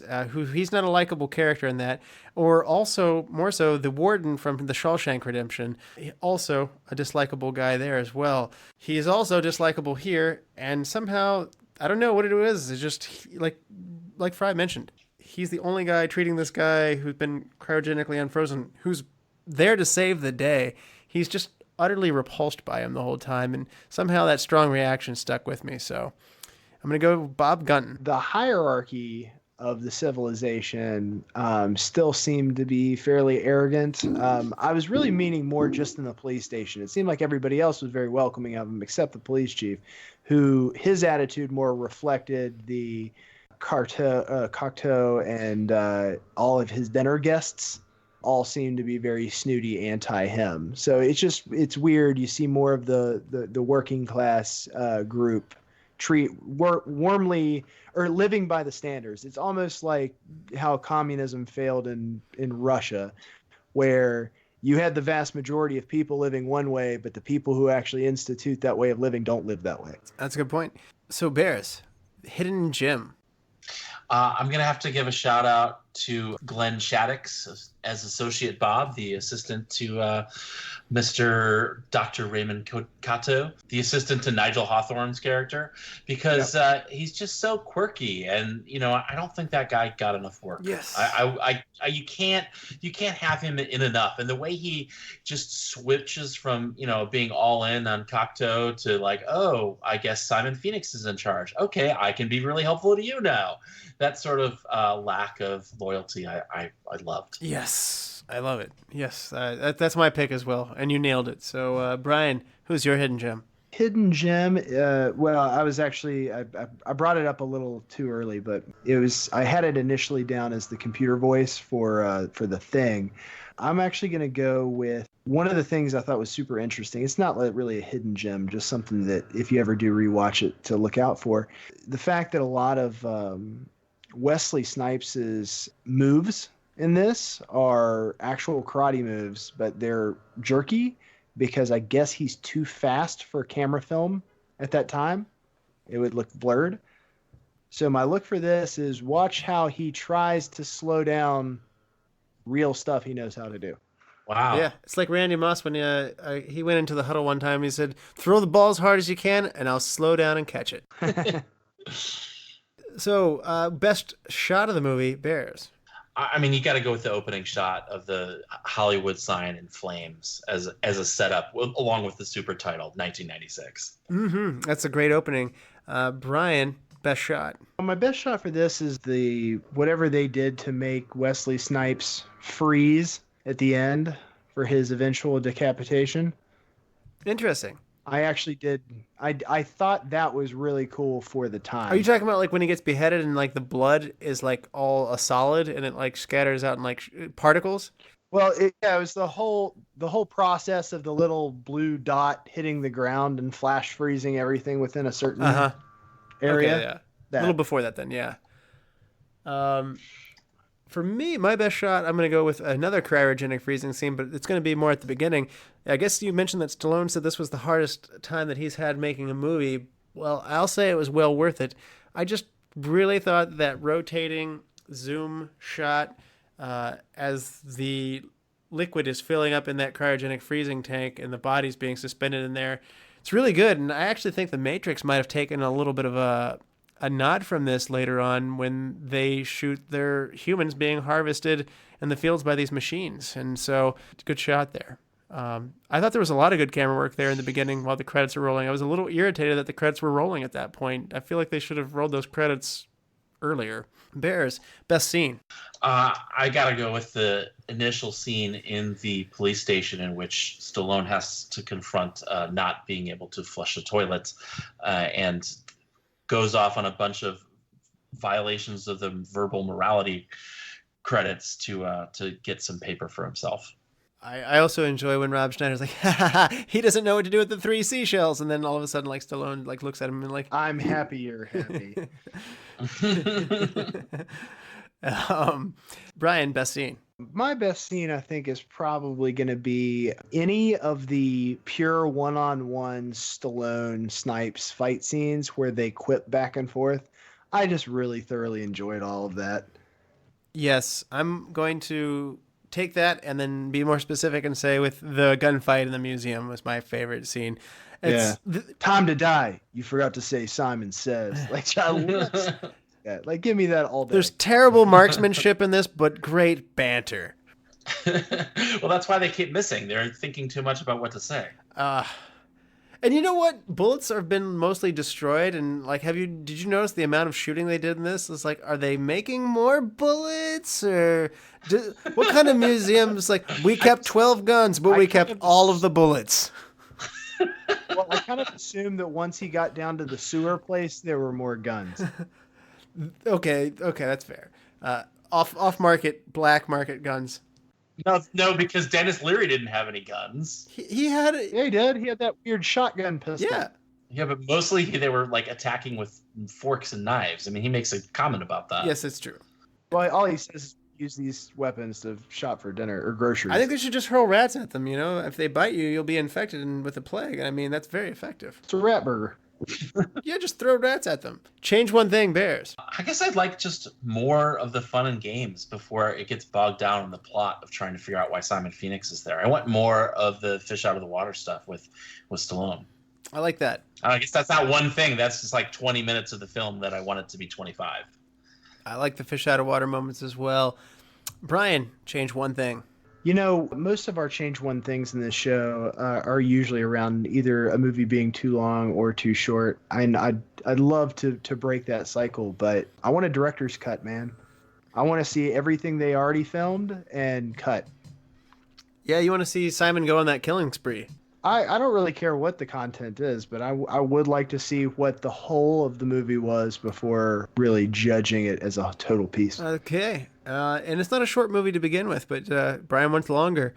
he's not a likable character in that, or also, more so, the warden from the Shawshank Redemption, also a dislikable guy there as well. He is also dislikable here, and somehow, I don't know what it is, it's just, like Frye mentioned, he's the only guy treating this guy who's been cryogenically unfrozen, who's there to save the day. He's just utterly repulsed by him the whole time, and somehow that strong reaction stuck with me, so I'm going to go Bob Gunton. The hierarchy of the civilization still seemed to be fairly arrogant. I was really meaning more just in the police station. It seemed like everybody else was very welcoming of him, except the police chief, who his attitude more reflected the Cocteau and all of his dinner guests all seem to be very snooty anti-him. So it's weird. You see more of the working class group warmly or living by the standards. It's almost like how communism failed in Russia, where you had the vast majority of people living one way, but the people who actually institute that way of living don't live that way. That's a good point. So Bears, hidden gem. I'm going to have to give a shout out to Glenn Shadix as Associate Bob, the assistant to Mr. Dr. Raymond Cato, the assistant to Nigel Hawthorne's character, because he's just so quirky, and I don't think that guy got enough work. Yes, you can't have him in enough, and the way he just switches from being all in on Cocteau to like, oh, I guess Simon Phoenix is in charge. Okay, I can be really helpful to you now. That sort of lack of loyalty, I loved. Yes, I love it. Yes, that's my pick as well, and you nailed it. So, Bryan, who's your hidden gem? Hidden gem. Well, I was actually I brought it up a little too early, but I had it initially down as the computer voice for The Thing. I'm actually going to go with one of the things I thought was super interesting. It's not really a hidden gem, just something that if you ever do rewatch it to look out for. The fact that a lot of Wesley Snipes' moves in this are actual karate moves, but they're jerky because I guess he's too fast for camera film at that time. It would look blurred. So my look for this is watch how he tries to slow down real stuff he knows how to do. Wow. Yeah, it's like Randy Moss when he went into the huddle one time. He said, "Throw the ball as hard as you can, and I'll slow down and catch it." So, best shot of the movie, Bears. I mean, you got to go with the opening shot of the Hollywood sign in flames as a setup, along with the super title, 1996. That's a great opening. Bryan, best shot. My best shot for this is whatever they did to make Wesley Snipes freeze at the end for his eventual decapitation. Interesting. I actually did. I thought that was really cool for the time. Are you talking about like when he gets beheaded and like the blood is like all a solid and it like scatters out in like particles? Well, it was the whole process of the little blue dot hitting the ground and flash freezing everything within a certain area. Okay, yeah. A little before that, then, yeah. For me, my best shot, I'm going to go with another cryogenic freezing scene, but it's going to be more at the beginning. I guess you mentioned that Stallone said this was the hardest time that he's had making a movie. Well, I'll say it was well worth it. I just really thought that rotating zoom shot as the liquid is filling up in that cryogenic freezing tank and the body's being suspended in there, it's really good. And I actually think The Matrix might have taken a little bit of a nod from this later on when they shoot their humans being harvested in the fields by these machines. And so, good shot there. I thought there was a lot of good camera work there in the beginning while the credits were rolling. I was a little irritated that the credits were rolling at that point. I feel like they should have rolled those credits earlier. Bears, best scene. I got to go with the initial scene in the police station in which Stallone has to confront not being able to flush the toilets and goes off on a bunch of violations of the verbal morality credits to get some paper for himself. I also enjoy when Rob Schneider's like, ha, ha, ha, he doesn't know what to do with the 3 seashells, and then all of a sudden, like, Stallone like looks at him and like, I'm happy you're happy. Bryan, best scene. My best scene, I think, is probably going to be any of the pure one-on-one Stallone Snipes fight scenes where they quip back and forth. I just really thoroughly enjoyed all of that. Yes, I'm going to take that and then be more specific and say with the gunfight in the museum was my favorite scene. Time to die. You forgot to say Simon Says. Like, like, give me that all day. There's terrible marksmanship in this, but great banter. Well, that's why they keep missing. They're thinking too much about what to say. And you know what? Bullets have been mostly destroyed, and like, did you notice the amount of shooting they did in this? It's like, are they making more bullets, or what kind of museums? Like, we kept 12 guns, but we kept all of the bullets. Well, I kind of assumed that once he got down to the sewer place, there were more guns. Okay, that's fair. Off market, black market guns. No, because Denis Leary didn't have any guns. He had it. Yeah, he did. He had that weird shotgun pistol. Yeah, but mostly they were like attacking with forks and knives. I mean, he makes a comment about that. Yes, it's true. Well, all he says is use these weapons to shop for dinner or groceries. I think they should just hurl rats at them. You know, if they bite you, you'll be infected with the plague. I mean, that's very effective. It's a rat burger. Yeah, just throw rats at them. Change one thing, Bears. I guess I'd like just more of the fun and games before it gets bogged down in the plot of trying to figure out why Simon Phoenix is there. I want more of the fish out of the water stuff with Stallone. I like that. I guess that's not one thing. That's just like 20 minutes of the film that I want it to be 25. I like the fish out of water moments as well. Bryan, change one thing. You know, most of our change one things in this show are usually around either a movie being too long or too short. I'd love to break that cycle, but I want a director's cut, man. I want to see everything they already filmed and cut. Yeah, you want to see Simon go on that killing spree. I don't really care what the content is, but I would like to see what the whole of the movie was before really judging it as a total piece. Okay. And it's not a short movie to begin with, but Bryan went longer.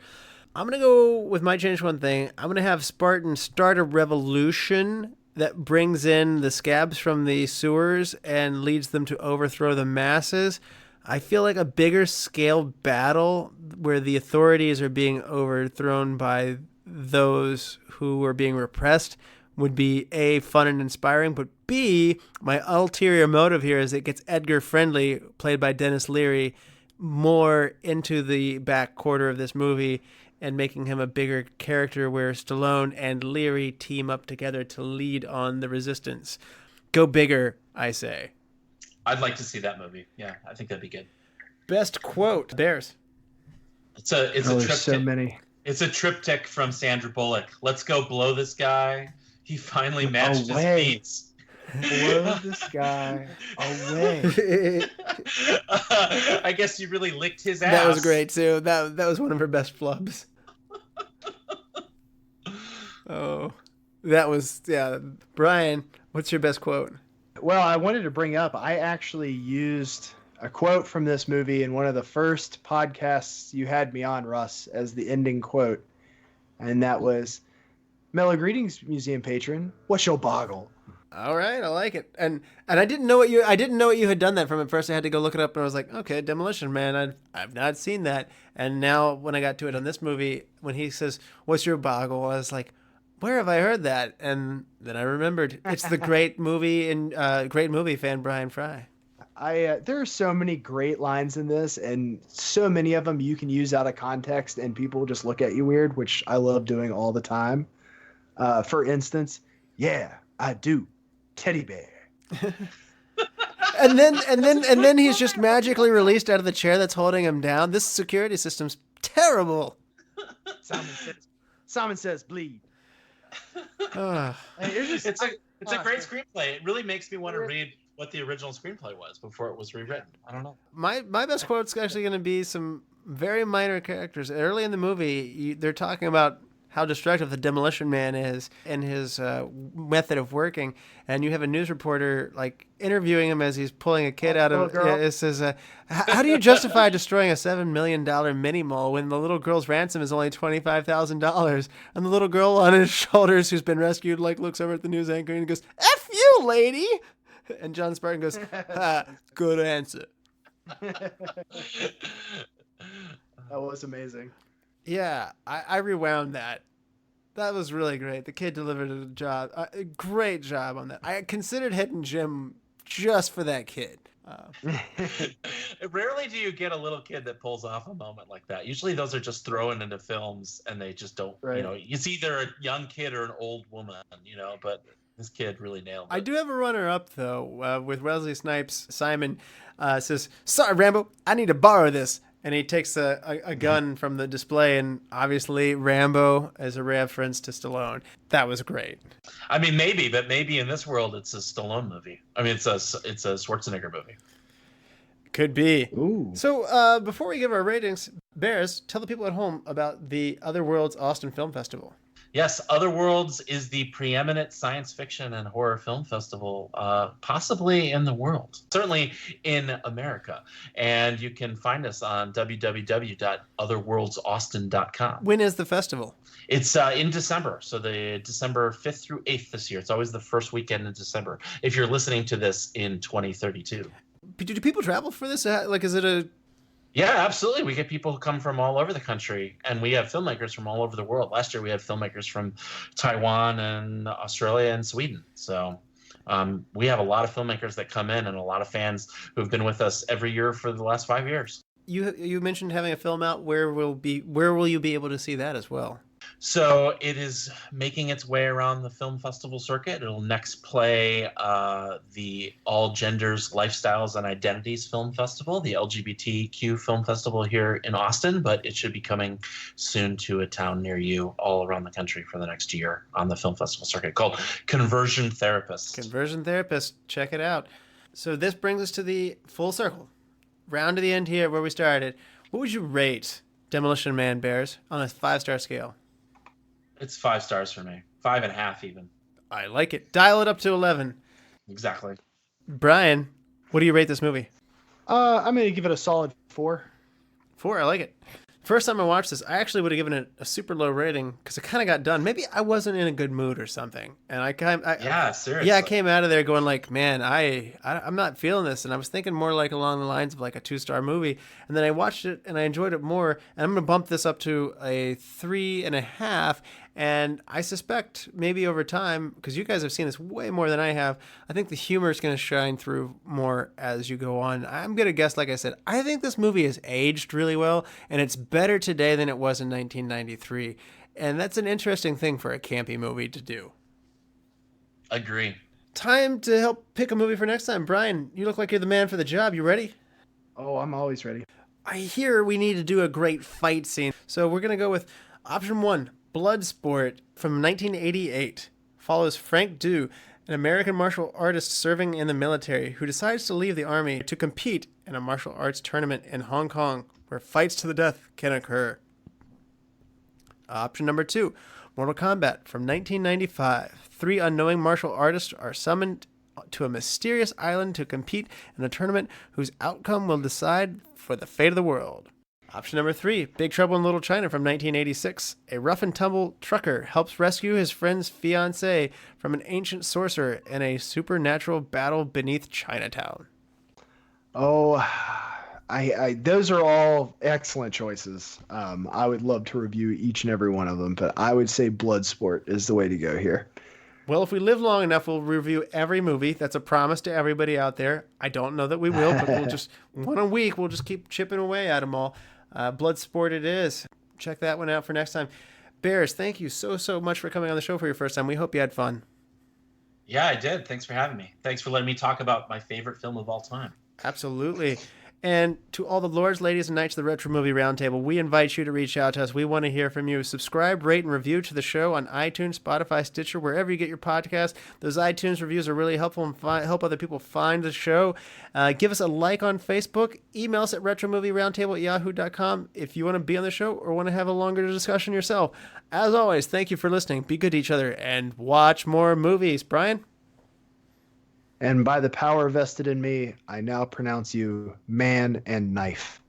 I'm going to go with my change one thing. I'm going to have Spartan start a revolution that brings in the scabs from the sewers and leads them to overthrow the masses. I feel like a bigger scale battle where the authorities are being overthrown by those who are being repressed would be A, fun and inspiring, but B, my ulterior motive here is it gets Edgar Friendly, played by Denis Leary, more into the back quarter of this movie and making him a bigger character where Stallone and Leary team up together to lead on the resistance. Go bigger, I say. I'd like to see that movie. Yeah, I think that'd be good. Best quote, Bears. It's a There's triptych. so many. It's a triptych from Sandra Bullock. Let's go blow this guy. He finally matched Away. his beats. Blow this guy away. I guess you really licked his ass. That was great too. That was one of her best flubs. Oh, that was Bryan, what's your best quote? Well, I wanted to bring up, I actually used a quote from this movie in one of the first podcasts you had me on, Russ, as the ending quote. And that was, "Mellow greetings, museum patron. What's your boggle?" All right, I like it. And I didn't know what you had done that from at first. I had to go look it up, and I was like, okay, Demolition Man. I've not seen that. And now when I got to it on this movie, when he says, "What's your boggle?" I was like, where have I heard that? And then I remembered it's the great movie fan Bryan Frye. There are so many great lines in this, and so many of them you can use out of context, and people just look at you weird, which I love doing all the time. For instance, "Yeah, I do. Teddy bear." and then he's just magically released out of the chair that's holding him down. This security system's terrible. Simon says, "Bleed." It's a great screenplay. It really makes me want to read what the original screenplay was before it was rewritten. I don't know. My best quote's actually going to be some very minor characters. Early in the movie, they're talking about how destructive the Demolition Man is and his method of working, and you have a news reporter like interviewing him as he's pulling a kid out of. It says, "How do you justify destroying a $7 million mini mall when the little girl's ransom is only $25,000?" And the little girl on his shoulders, who's been rescued, like looks over at the news anchor and goes, "F you, lady!" And John Spartan goes, "Good answer." That was amazing. Yeah, I rewound that. That was really great. The kid delivered a great job on that. I considered hitting Jim just for that kid. Rarely do you get a little kid that pulls off a moment like that. Usually those are just thrown into films and they just don't, right. It's either a young kid or an old woman, but this kid really nailed it. I do have a runner-up, though, with Wesley Snipes. Simon says, "Sorry, Rambo, I need to borrow this." And he takes a gun from the display, and obviously Rambo is a reference to Stallone. That was great. I mean, maybe in this world it's a Stallone movie. I mean, it's a Schwarzenegger movie. Could be. Ooh. So before we give our ratings, Bears, tell the people at home about the Other Worlds Austin Film Festival. Yes, Other Worlds is the preeminent science fiction and horror film festival, possibly in the world, certainly in America. And you can find us on www.otherworldsaustin.com. When is the festival? It's in December, so the December 5th through 8th this year. It's always the first weekend in December, if you're listening to this in 2032. Do people travel for this? Like, is it a... Yeah, absolutely. We get people who come from all over the country, and we have filmmakers from all over the world. Last year, we had filmmakers from Taiwan and Australia and Sweden. So we have a lot of filmmakers that come in and a lot of fans who've been with us every year for the last 5 years. You mentioned having a film out. Where will you be able to see that as well? So it is making its way around the film festival circuit. It'll next play the All Genders, Lifestyles, and Identities Film Festival, the LGBTQ Film Festival here in Austin, but it should be coming soon to a town near you all around the country for the next year on the film festival circuit, called Conversion Therapist. Conversion Therapist. Check it out. So this brings us to the full circle. Round to the end here where we started. What would you rate Demolition Man, Bears, on a 5-star scale? It's 5 stars for me. 5.5 even. I like it. Dial it up to 11. Exactly. Bryan, what do you rate this movie? I'm going to give it a solid 4. 4, I like it. First time I watched this, I actually would have given it a super low rating because it kind of got done. Maybe I wasn't in a good mood or something, and seriously. Yeah, I came out of there going like, man, I'm not feeling this, and I was thinking more like along the lines of like a 2-star movie, and then I watched it and I enjoyed it more, and I'm gonna bump this up to a 3.5. And I suspect maybe over time, because you guys have seen this way more than I have, I think the humor is going to shine through more as you go on. I'm going to guess, like I said, I think this movie has aged really well, and it's better today than it was in 1993. And that's an interesting thing for a campy movie to do. Agree. Time to help pick a movie for next time. Bryan, you look like you're the man for the job. You ready? Oh, I'm always ready. I hear we need to do a great fight scene. So we're going to go with option 1, Bloodsport from 1988. Follows Frank Du, an American martial artist serving in the military who decides to leave the army to compete in a martial arts tournament in Hong Kong where fights to the death can occur. Option number 2, Mortal Kombat from 1995. 3 unknowing martial artists are summoned to a mysterious island to compete in a tournament whose outcome will decide for the fate of the world. Option number 3, Big Trouble in Little China from 1986. A rough and tumble trucker helps rescue his friend's fiancée from an ancient sorcerer in a supernatural battle beneath Chinatown. Oh, those are all excellent choices. I would love to review each and every one of them, but I would say Bloodsport is the way to go here. Well, if we live long enough, we'll review every movie. That's a promise to everybody out there. I don't know that we will, but we'll just, one a week, we'll just keep chipping away at them all. Bloodsport it is. Check that one out for next time. Bears, thank you so much for coming on the show for your first time. We hope you had fun. Yeah, I did. Thanks for having me. Thanks for letting me talk about my favorite film of all time. Absolutely. And to all the lords, ladies, and knights of the Retro Movie Roundtable, we invite you to reach out to us. We want to hear from you. Subscribe, rate, and review to the show on iTunes, Spotify, Stitcher, wherever you get your podcast. Those iTunes reviews are really helpful and help other people find the show. Give us a like on Facebook. Email us at retromovieroundtable@yahoo.com if you want to be on the show or want to have a longer discussion yourself. As always, thank you for listening. Be good to each other and watch more movies. Bryan? And by the power vested in me, I now pronounce you man and knife.